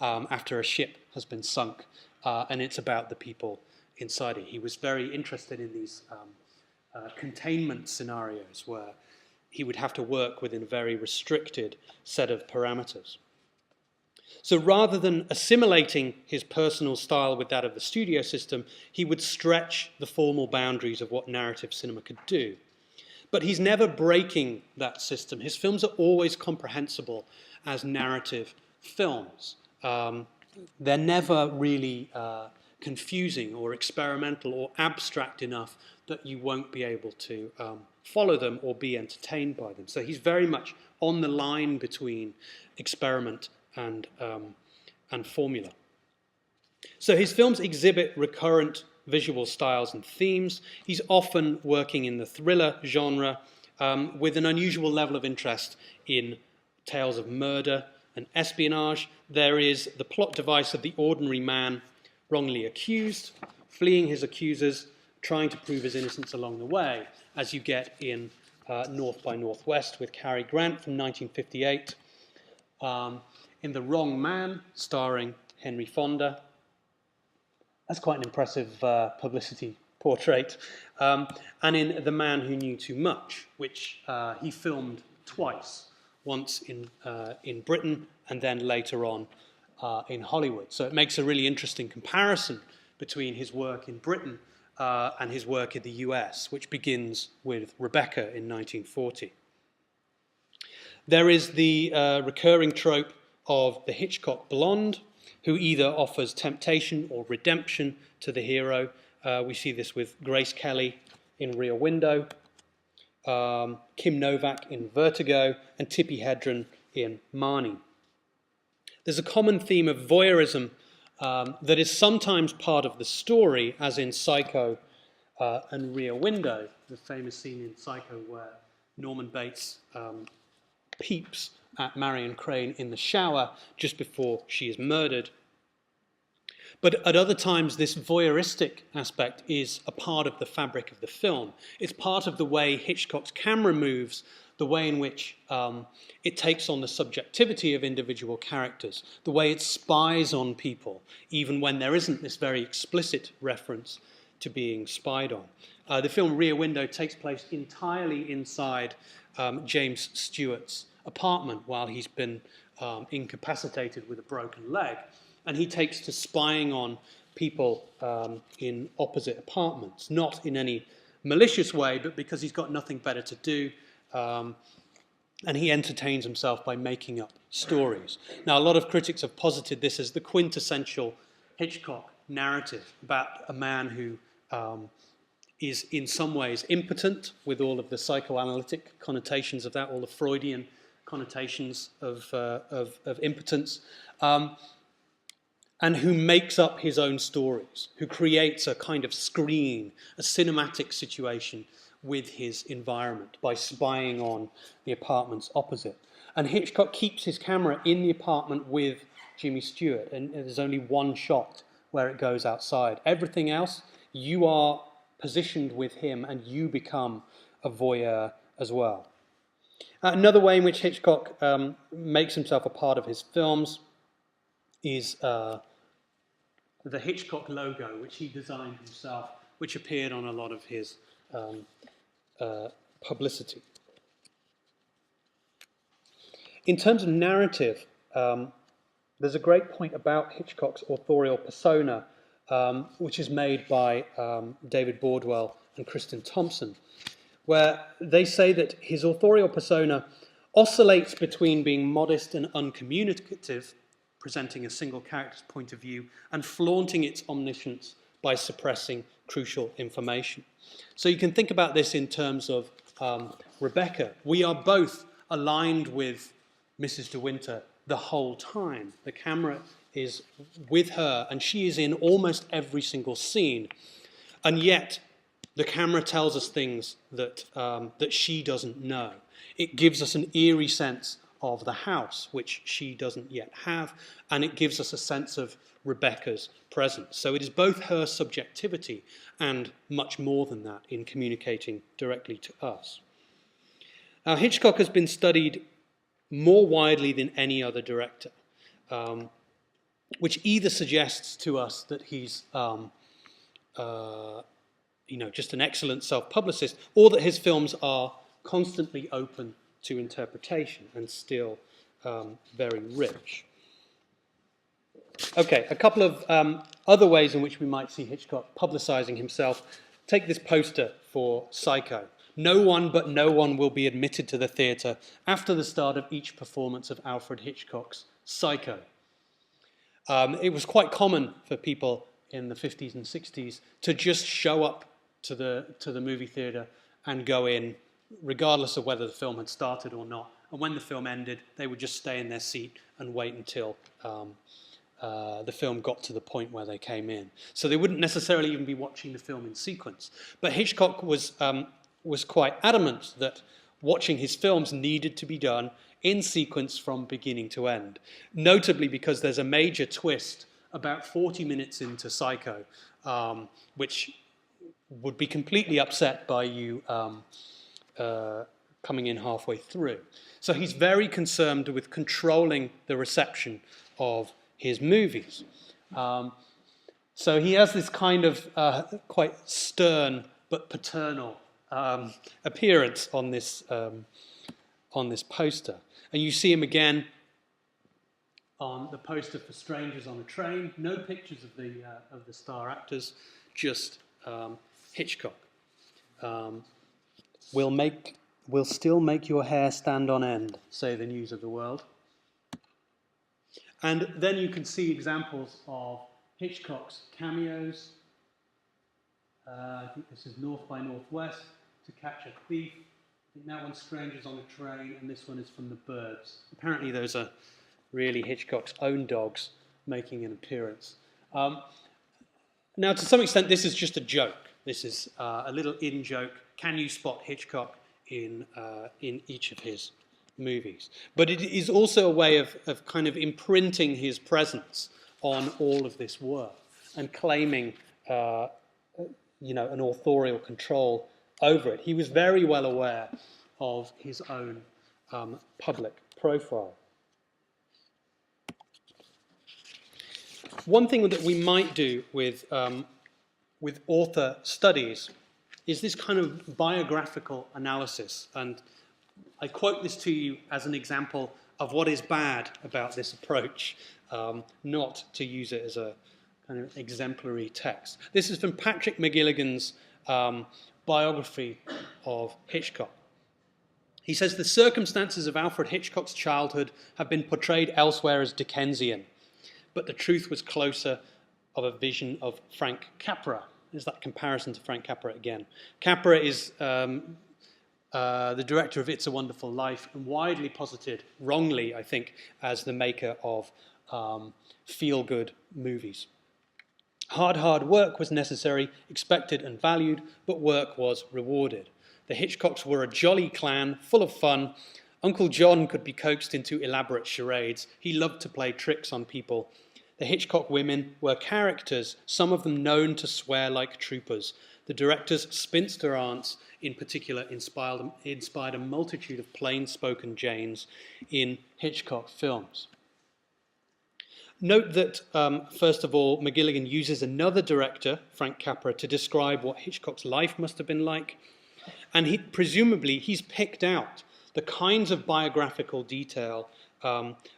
after a ship has been sunk, and it's about the people inside it. He was very interested in these containment scenarios where he would have to work within a very restricted set of parameters. So rather than assimilating his personal style with that of the studio system, he would stretch the formal boundaries of what narrative cinema could do. But he's never breaking that system. His films are always comprehensible as narrative films. They're never really confusing or experimental or abstract enough that you won't be able to follow them or be entertained by them. So he's very much on the line between experiment and formula. So his films exhibit recurrent visual styles and themes. He's often working in the thriller genre with an unusual level of interest in tales of murder and espionage. There is the plot device of the ordinary man wrongly accused, fleeing his accusers, trying to prove his innocence along the way, as you get in North by Northwest with Cary Grant from 1958. In The Wrong Man, starring Henry Fonda. That's quite an impressive publicity portrait. And in The Man Who Knew Too Much, which he filmed twice, once in Britain and then later on in Hollywood. So it makes a really interesting comparison between his work in Britain and his work in the US, which begins with Rebecca in 1940. There is the recurring trope of the Hitchcock blonde, who either offers temptation or redemption to the hero. We see this with Grace Kelly in Rear Window, Kim Novak in Vertigo, and Tippi Hedren in Marnie. There's a common theme of voyeurism that is sometimes part of the story, as in Psycho and Rear Window, the famous scene in Psycho where Norman Bates peeps at Marion Crane in the shower just before she is murdered. But at other times, this voyeuristic aspect is a part of the fabric of the film. It's part of the way Hitchcock's camera moves, the way in which it takes on the subjectivity of individual characters, the way it spies on people, even when there isn't this very explicit reference to being spied on. The film Rear Window takes place entirely inside James Stewart's apartment while he's been incapacitated with a broken leg. And he takes to spying on people in opposite apartments, not in any malicious way, but because he's got nothing better to do. And he entertains himself by making up stories. Now, a lot of critics have posited this as the quintessential Hitchcock narrative about a man who is in some ways impotent, with all of the psychoanalytic connotations of that, all the Freudian connotations of impotence, and who makes up his own stories, who creates a kind of screen, a cinematic situation with his environment by spying on the apartments opposite. And Hitchcock keeps his camera in the apartment with Jimmy Stewart, and there's only one shot where it goes outside. Everything else, you are positioned with him and you become a voyeur as well. Another way in which Hitchcock makes himself a part of his films is the Hitchcock logo, which he designed himself, which appeared on a lot of his publicity. In terms of narrative, there's a great point about Hitchcock's authorial persona, which is made by David Bordwell and Kristen Thompson, where they say that his authorial persona oscillates between being modest and uncommunicative, presenting a single character's point of view, and flaunting its omniscience by suppressing crucial information. So you can think about this in terms of Rebecca. We are both aligned with Mrs. De Winter the whole time. The camera is with her, and she is in almost every single scene. And yet, the camera tells us things that she doesn't know. It gives us an eerie sense of the house, which she doesn't yet have, and it gives us a sense of Rebecca's presence. So it is both her subjectivity and much more than that in communicating directly to us. Now, Hitchcock has been studied more widely than any other director, which either suggests to us that he's just an excellent self-publicist, or that his films are constantly open to interpretation and still very rich. Okay, a couple of other ways in which we might see Hitchcock publicizing himself. Take this poster for Psycho. No one but no one will be admitted to the theatre after the start of each performance of Alfred Hitchcock's Psycho. It was quite common for people in the 50s and 60s to just show up to the movie theatre and go in, regardless of whether the film had started or not. And when the film ended, they would just stay in their seat and wait until the film got to the point where they came in. So they wouldn't necessarily even be watching the film in sequence. But Hitchcock was quite adamant that watching his films needed to be done in sequence from beginning to end, notably because there's a major twist about 40 minutes into Psycho, which would be completely upset by you coming in halfway through. So he's very concerned with controlling the reception of his movies. So he has this kind of quite stern but paternal appearance on this poster. And you see him again on the poster for Strangers on a Train. No pictures of the star actors, just Hitchcock. Will still make your hair stand on end, say the News of the World. And then you can see examples of Hitchcock's cameos. I think this is North by Northwest, To Catch a Thief. I think that one's Strangers on a Train, and this one is from The Birds. Apparently those are really Hitchcock's own dogs making an appearance. Now, to some extent, this is just a joke. This is a little in-joke. Can you spot Hitchcock in each of his movies? But it is also a way of kind of imprinting his presence on all of this work and claiming, an authorial control over it. He was very well aware of his own public profile. One thing that we might do with author studies is this kind of biographical analysis. And I quote this to you as an example of what is bad about this approach, not to use it as a kind of exemplary text. This is from Patrick McGilligan's biography of Hitchcock. He says, the circumstances of Alfred Hitchcock's childhood have been portrayed elsewhere as Dickensian, but the truth was closer of a vision of Frank Capra. There's that comparison to Frank Capra again. Capra is the director of It's a Wonderful Life, and widely posited, wrongly I think, as the maker of feel-good movies. Hard work was necessary, expected and valued, but work was rewarded. The Hitchcocks were a jolly clan, full of fun. Uncle John could be coaxed into elaborate charades. He loved to play tricks on people. The Hitchcock women were characters, some of them known to swear like troopers. The director's spinster aunts, in particular, inspired a multitude of plain-spoken Janes in Hitchcock films. Note that, first of all, McGilligan uses another director, Frank Capra, to describe what Hitchcock's life must have been like. And presumably he's picked out the kinds of biographical detail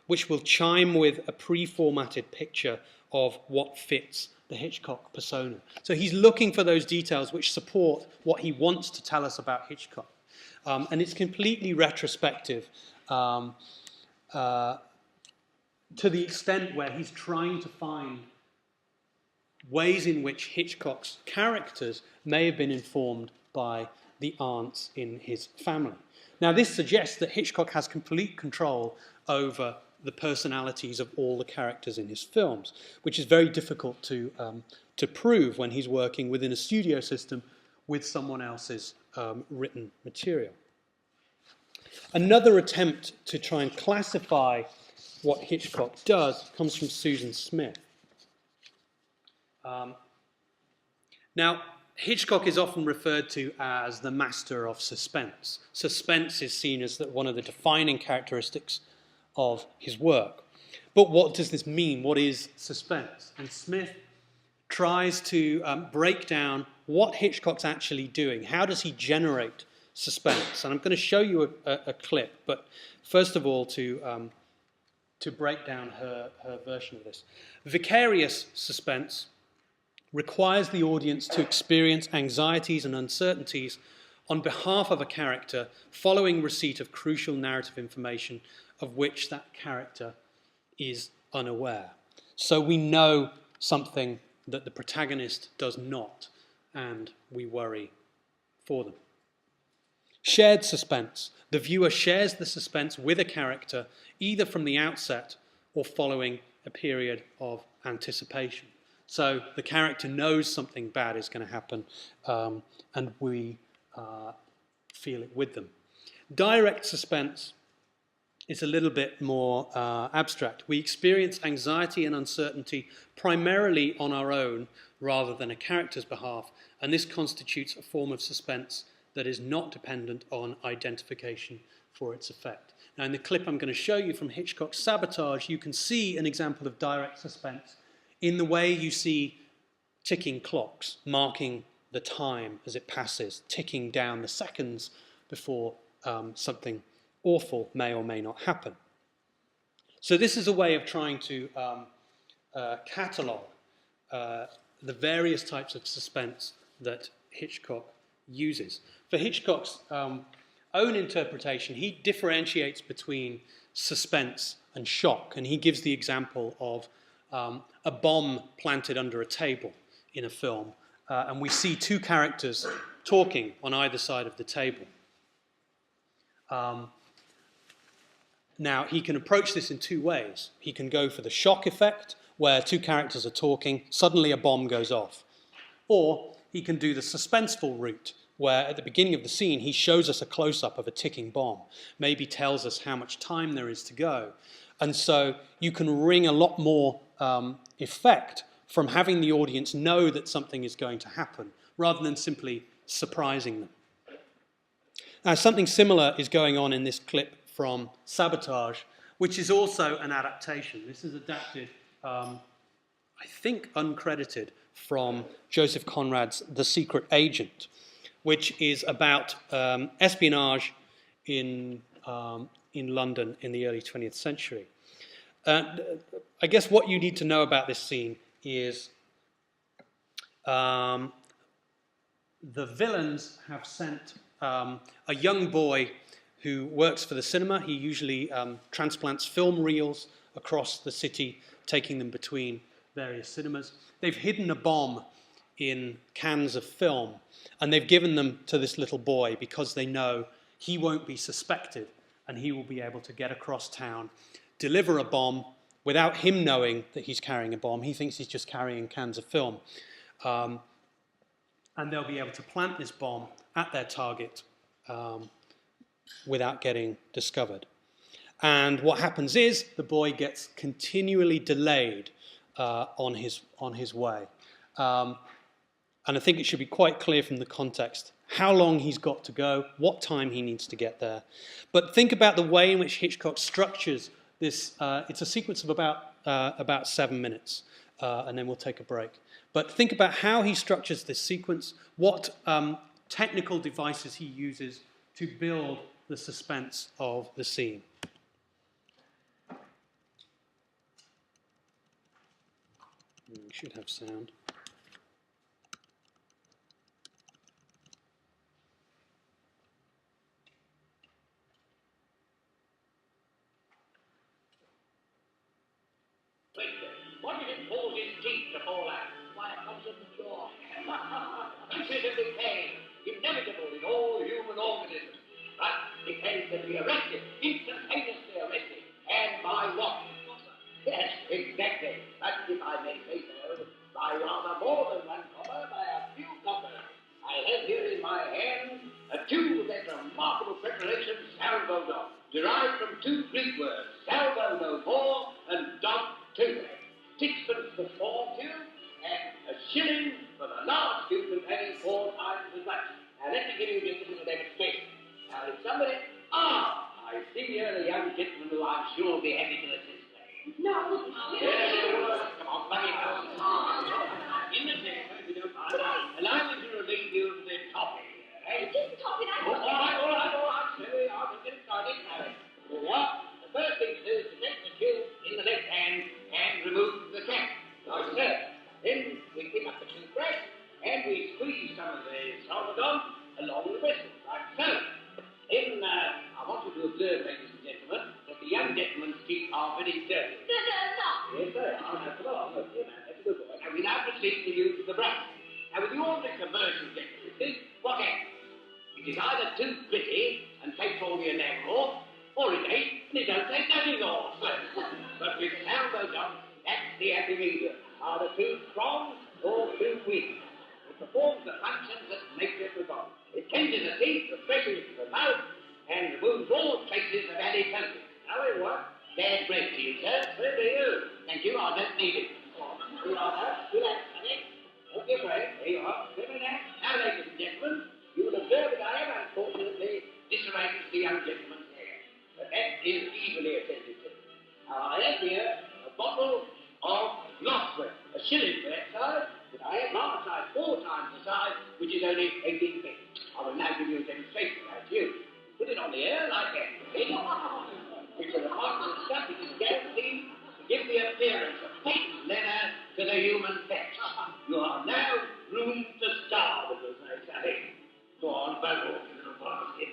which will chime with a pre-formatted picture of what fits the Hitchcock persona. So he's looking for those details which support what he wants to tell us about Hitchcock. And it's completely retrospective to the extent where he's trying to find ways in which Hitchcock's characters may have been informed by the aunts in his family. Now, this suggests that Hitchcock has complete control over the personalities of all the characters in his films, which is very difficult to prove when he's working within a studio system with someone else's written material. Another attempt to try and classify what Hitchcock does comes from Susan Smith. Now, Hitchcock is often referred to as the master of suspense. Suspense is seen as one of the defining characteristics of his work. But what does this mean? What is suspense? And Smith tries to break down what Hitchcock's actually doing. How does he generate suspense? And I'm going to show you a clip, but first of all to break down her version of this. Vicarious suspense requires the audience to experience anxieties and uncertainties on behalf of a character following receipt of crucial narrative information of which that character is unaware. So we know something that the protagonist does not, and we worry for them. Shared suspense. The viewer shares the suspense with a character either from the outset or following a period of anticipation. So the character knows something bad is going to happen, and we feel it with them. Direct suspense is a little bit more abstract. We experience anxiety and uncertainty primarily on our own rather than a character's behalf, and this constitutes a form of suspense that is not dependent on identification for its effect. Now, in the clip I'm going to show you from Hitchcock's Sabotage, you can see an example of direct suspense in the way you see ticking clocks marking the time as it passes, ticking down the seconds before something awful may or may not happen. So this is a way of trying to catalogue the various types of suspense that Hitchcock uses. For Hitchcock's own interpretation, he differentiates between suspense and shock, and he gives the example of a bomb planted under a table in a film, and we see two characters talking on either side of the table. Now, he can approach this in two ways. He can go for the shock effect, where two characters are talking, suddenly a bomb goes off. Or he can do the suspenseful route, where at the beginning of the scene, he shows us a close-up of a ticking bomb, maybe tells us how much time there is to go. And so you can wring a lot more effect from having the audience know that something is going to happen, rather than simply surprising them. Now, something similar is going on in this clip from Sabotage, which is also an adaptation. This is adapted, I think uncredited, from Joseph Conrad's The Secret Agent, which is about espionage in London in the early 20th century. I guess what you need to know about this scene is the villains have sent a young boy who works for the cinema. He usually transplants film reels across the city, taking them between various cinemas. They've hidden a bomb in cans of film, and they've given them to this little boy because they know he won't be suspected and he will be able to get across town, deliver a bomb without him knowing that he's carrying a bomb. He thinks he's just carrying cans of film. And they'll be able to plant this bomb at their target without getting discovered. And what happens is the boy gets continually delayed on his way. And I think it should be quite clear from the context how long he's got to go, what time he needs to get there. But think about the way in which Hitchcock structures this. It's a sequence of about 7 minutes, and then we'll take a break. But think about how he structures this sequence, what technical devices he uses to build the suspense of the scene. We should have sound. What did it cause his teeth to fall out? Why, it comes in the jaw. Invisibly pain, inevitable in all human organisms. But decay can be arrested, instantaneously arrested. And by what? Yes, exactly. But if I may say so, by rather more than one copper, by a few coppers. I have here in my hand a tube of that remarkable preparation, Sabotage. for 4 tube, and a shilling for the large tube containing 4 times as much. Now, let me give you just a little demonstration. Now, if somebody... I see here a young gentleman who I'm sure will be happy to assist me. No. Come on, buggy home. In the chamber, if you don't mind. Allow me to relieve you of the topic. It is topping. All right. Steady on. Let's get it started. Here we are. The first thing to do is to take the tube in the left hand and remove the cap. Like so. Then we pick up the toothbrush and we squeeze some of the Salvador along the bristle. Like so. Then I want you to observe, ladies and gentlemen, that the young gentleman's teeth are very dirty. They're not. Yes, sir. Come on. Look, here, man. That's a good boy. Now, we now proceed to use the brush. Now, with the ordinary commercial technique, what happens? It is either too pretty and takes all the enamel off, or it ain't and it don't take nothing off. But with Sabotage, that's the happy medium. Either too strong or too weak. It performs the functions that nature provides. It cleanses the teeth, refreshes the mouth, and removes all traces of adipose. How it works? Bad breath to you, sir. Where do you? Thank you, I don't need it. Here you are, relax, honey. Don't be afraid. There you are. Relax. Now, ladies and gentlemen, you will observe that I have unfortunately disarranged the young gentleman's hair. But that is easily attended to. Now, I have here a bottle of glassware, a shilling for that size, but I have large size 4 times the size, which is only 18 pence. I will now give you a demonstration of how to use. Put it on the air like that. It's a remarkable stuff. It is guaranteed to give the appearance of patent leather to the human flesh. You are now room to starve, as they say. Go on, bug off, you little basket.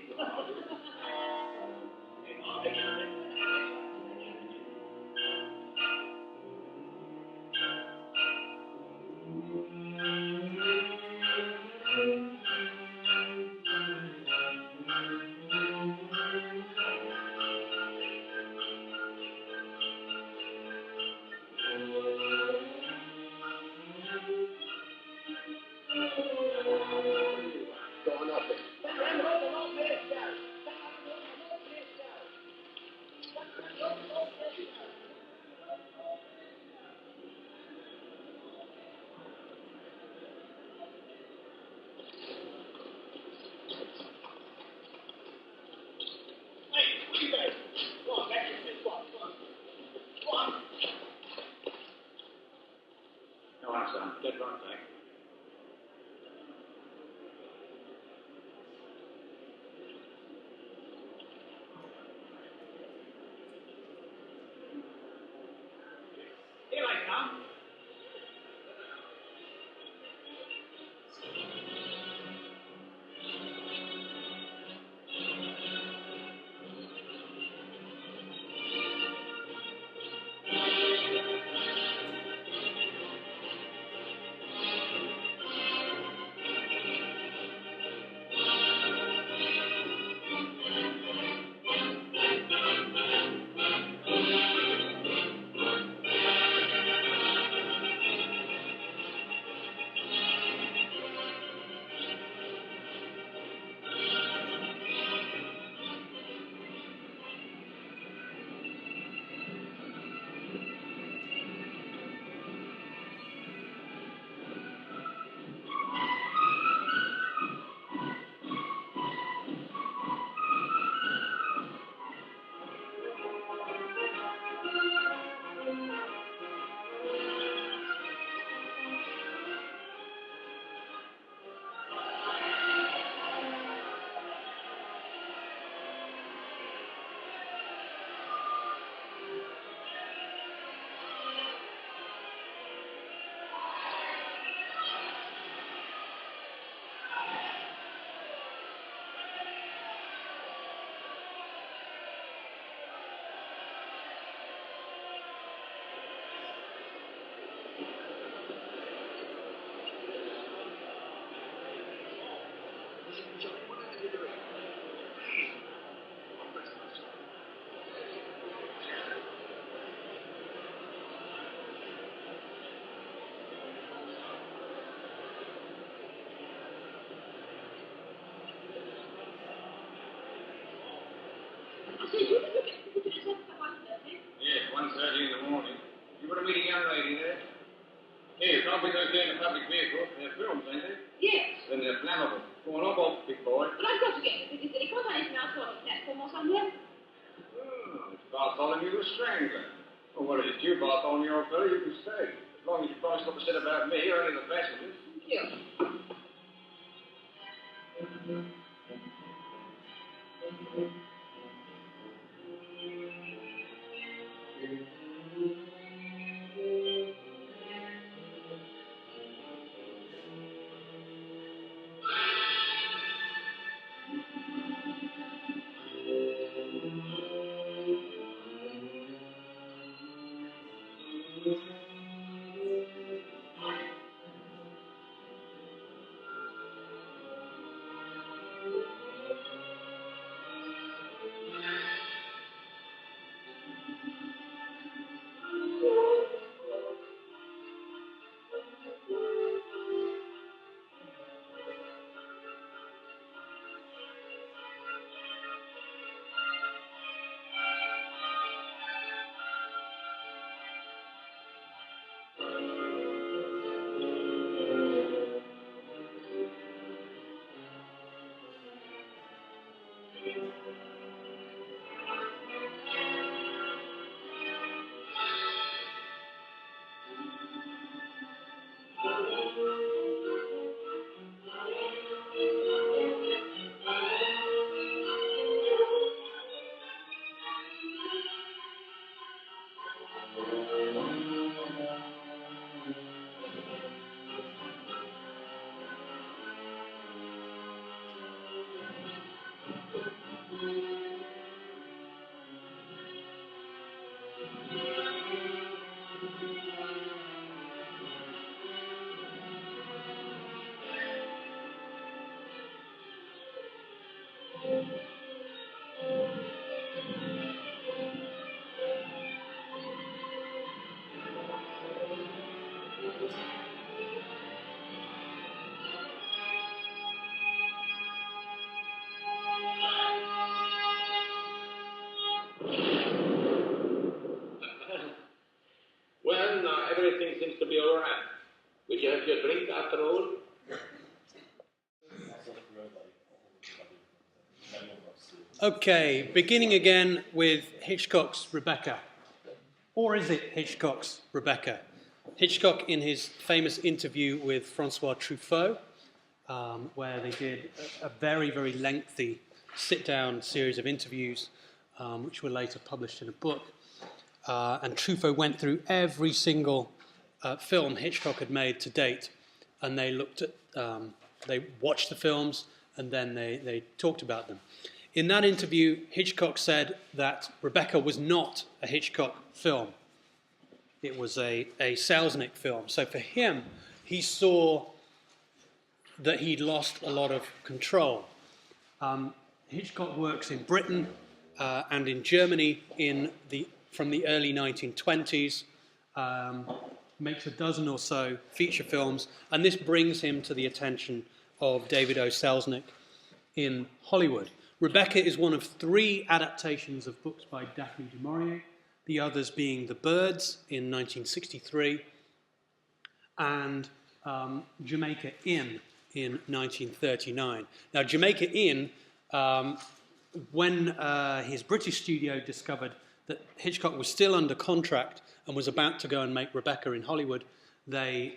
Get right back. Here I come. Hey, you can't be going in a public vehicle. They're films, ain't they? Yes. Then they're flammable. Go on, up off, big boy. But I've got to get this. Is there any contact outside the platform or somewhere? Oh, it's Bartholomew the Strangler. Well, what is it, you, Bartholomew, old fellow? You can stay. As long as you promise not to say about me or any of the passengers. Thank you. Well, now everything seems to be all right. Would you have your drink after all? Okay, beginning again with Hitchcock's Rebecca. Or is it Hitchcock's Rebecca? Hitchcock, in his famous interview with Francois Truffaut, where they did a very, very lengthy sit-down series of interviews, which were later published in a book, and Truffaut went through every single film Hitchcock had made to date, and they looked at, they watched the films, and then they talked about them. In that interview, Hitchcock said that Rebecca was not a Hitchcock film. It was a Selznick film. So for him, he saw that he'd lost a lot of control. Hitchcock works in Britain and in Germany from the early 1920s, makes a dozen or so feature films, and this brings him to the attention of David O. Selznick in Hollywood. Rebecca is one of 3 adaptations of books by Daphne du Maurier, the others being The Birds in 1963 and Jamaica Inn in 1939. Now, Jamaica Inn, when his British studio discovered that Hitchcock was still under contract and was about to go and make Rebecca in Hollywood, they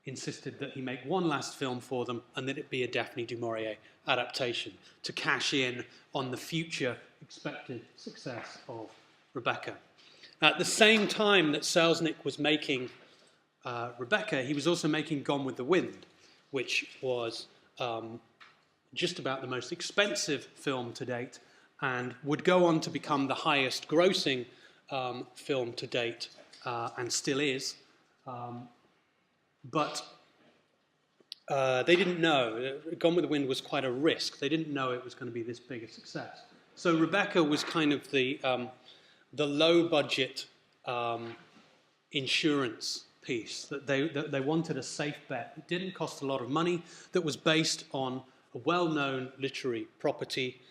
insisted that he make one last film for them and that it be a Daphne du Maurier adaptation to cash in on the future expected success of Rebecca. At the same time that Selznick was making Rebecca, he was also making Gone with the Wind, which was just about the most expensive film to date and would go on to become the highest grossing film to date and still is. But they didn't know. Gone with the Wind was quite a risk. They didn't know it was going to be this big a success. So Rebecca was kind of the low-budget insurance piece that they wanted a safe bet. It didn't cost a lot of money, that was based on a well-known literary property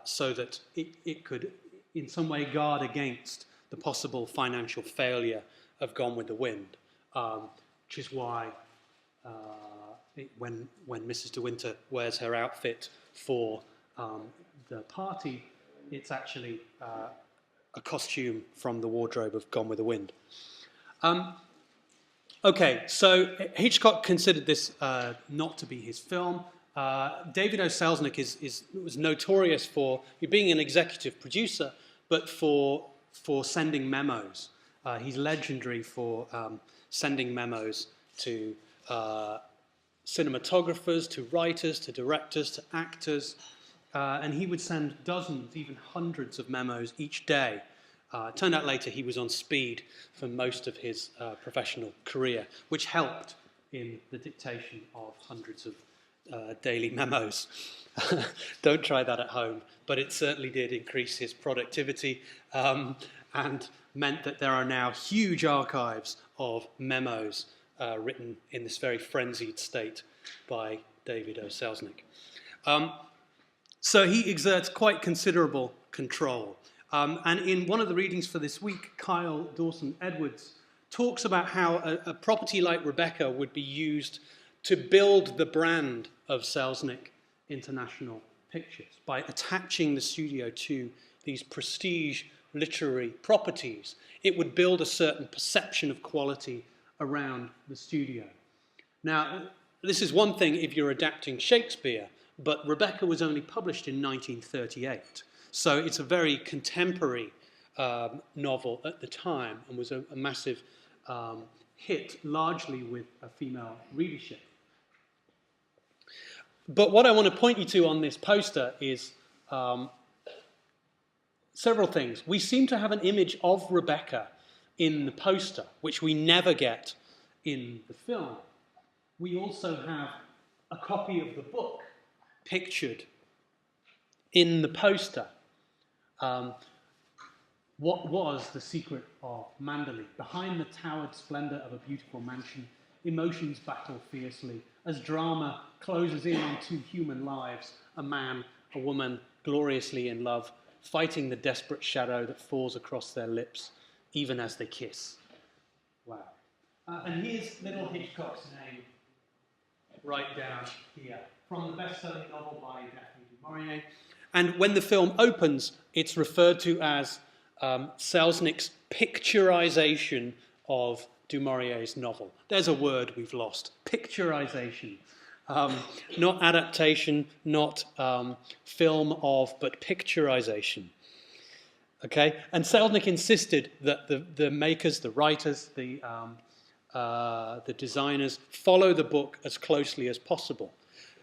so that it could in some way guard against the possible financial failure of Gone with the Wind. which is why when Mrs. De Winter wears her outfit for the party, it's actually a costume from the wardrobe of Gone with the Wind. Okay, so Hitchcock considered this not to be his film. David O. Selznick was notorious for being an executive producer, but for sending memos. He's legendary for sending memos to cinematographers, to writers, to directors, to actors, and he would send dozens, even hundreds of memos each day. It turned out later he was on speed for most of his professional career, which helped in the dictation of hundreds of daily memos. Don't try that at home, but it certainly did increase his productivity and meant that there are now huge archives of memos written in this very frenzied state by David O. Selznick. So he exerts quite considerable control. And in one of the readings for this week, Kyle Dawson-Edwards talks about how a property like Rebecca would be used to build the brand of Selznick International Pictures by attaching the studio to these prestige literary properties. It would build a certain perception of quality around the studio. Now, this is one thing if you're adapting Shakespeare, but Rebecca was only published in 1938. So it's a very contemporary novel at the time and was a massive hit, largely with a female readership. But what I want to point you to on this poster is several things. We seem to have an image of Rebecca in the poster, which we never get in the film. We also have a copy of the book pictured in the poster. What was the secret of Manderley? Behind the towered splendour of a beautiful mansion, emotions battle fiercely as drama closes in on two human lives, a man, a woman, gloriously in love, fighting the desperate shadow that falls across their lips, even as they kiss. Wow. And here's little Hitchcock's name right down here, from the best-selling novel by Daphne du Maurier. And when the film opens, it's referred to as Selznick's picturization of du Maurier's novel. There's a word we've lost, picturization. Not adaptation, not film of, but picturization. Okay? And Selznick insisted that the makers, the writers, the designers follow the book as closely as possible.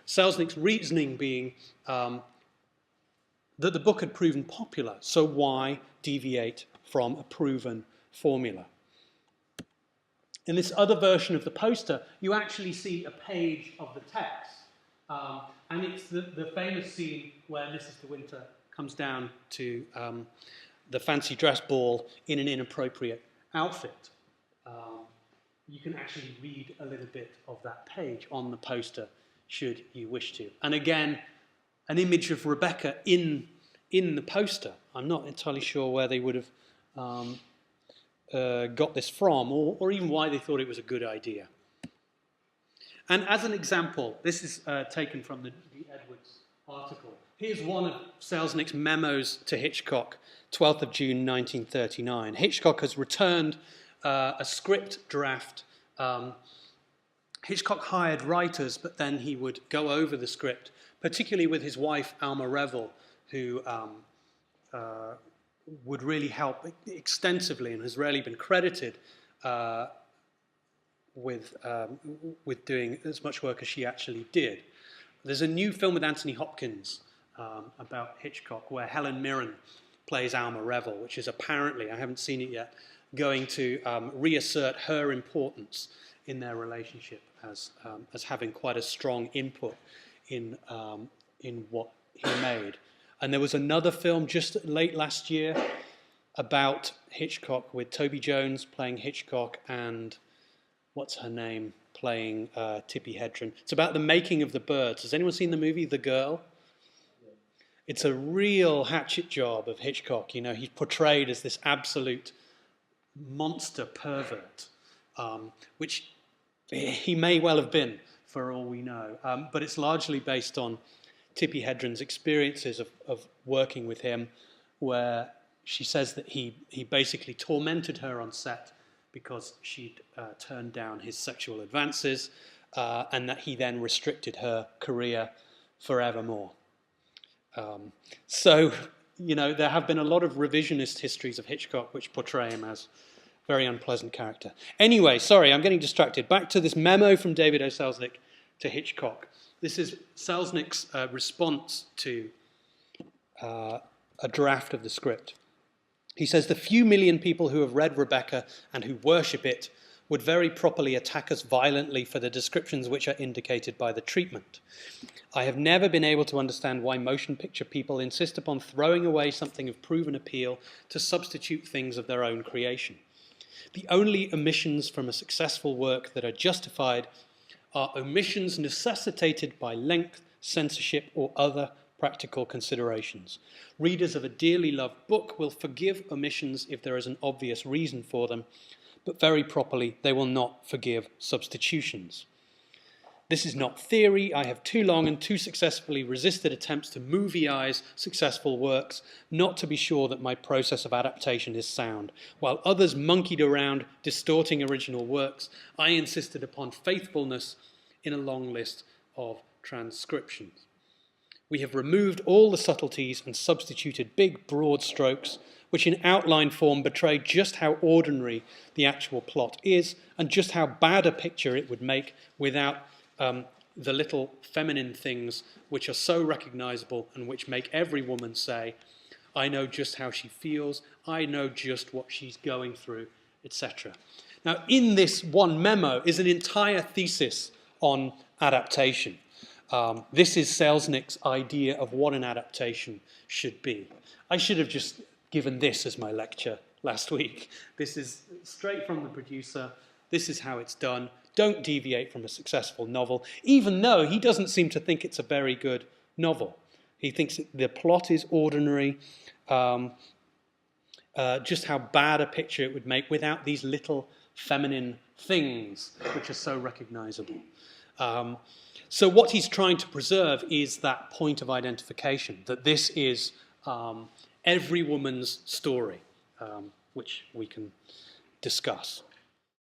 Selznick's reasoning being that the book had proven popular, so why deviate from a proven formula? In this other version of the poster, you actually see a page of the text, and it's the famous scene where Mrs. De Winter comes down to the fancy dress ball in an inappropriate outfit. You can actually read a little bit of that page on the poster, should you wish to. And again, an image of Rebecca in the poster. I'm not entirely sure where they would have got this from, or even why they thought it was a good idea. And as an example, this is taken from the Edwards article. Here's one of Selznick's memos to Hitchcock, 12th of June 1939. Hitchcock has returned a script draft. Hitchcock hired writers, but then he would go over the script, particularly with his wife, Alma Revell, who would really help extensively and has rarely been credited with doing as much work as she actually did. There's a new film with Anthony Hopkins about Hitchcock where Helen Mirren plays Alma Revell, which is apparently, I haven't seen it yet, going to reassert her importance in their relationship as having quite a strong input in what he made. And there was another film just late last year about Hitchcock with Toby Jones playing Hitchcock and what's her name playing Tippi Hedren. It's about the making of The Birds. Has anyone seen the movie The Girl? It's a real hatchet job of Hitchcock. You know, he's portrayed as this absolute monster pervert, which He may well have been, for all we know, but it's largely based on Tippi Hedren's experiences of working with him, where she says that he basically tormented her on set because she'd turned down his sexual advances, and that he then restricted her career forevermore. So, there have been a lot of revisionist histories of Hitchcock which portray him as a very unpleasant character. Anyway, sorry, I'm getting distracted. Back to this memo from David O. Selznick to Hitchcock. This is Selznick's response to a draft of the script. He says, "The few million people who have read Rebecca and who worship it would very properly attack us violently for the descriptions which are indicated by the treatment. I have never been able to understand why motion picture people insist upon throwing away something of proven appeal to substitute things of their own creation. The only omissions from a successful work that are justified are omissions necessitated by length, censorship, or other practical considerations. Readers of a dearly loved book will forgive omissions if there is an obvious reason for them, but very properly they will not forgive substitutions. This is not theory. I have too long and too successfully resisted attempts to movie-ize successful works, not to be sure that my process of adaptation is sound. While others monkeyed around distorting original works, I insisted upon faithfulness in a long list of transcriptions. We have removed all the subtleties and substituted big, broad strokes, which in outline form betray just how ordinary the actual plot is and just how bad a picture it would make without the little feminine things which are so recognizable and which make every woman say, I know just how she feels, I know just what she's going through, etc. Now, in this one memo is an entire thesis on adaptation. This is Selznick's idea of what an adaptation should be. I should have just given this as my lecture last week. This is straight from the producer. This is how it's done. Don't deviate from a successful novel, even though he doesn't seem to think it's a very good novel. He thinks the plot is ordinary, just how bad a picture it would make without these little feminine things which are so recognizable. So what he's trying to preserve is that point of identification, that this is every woman's story, which we can discuss.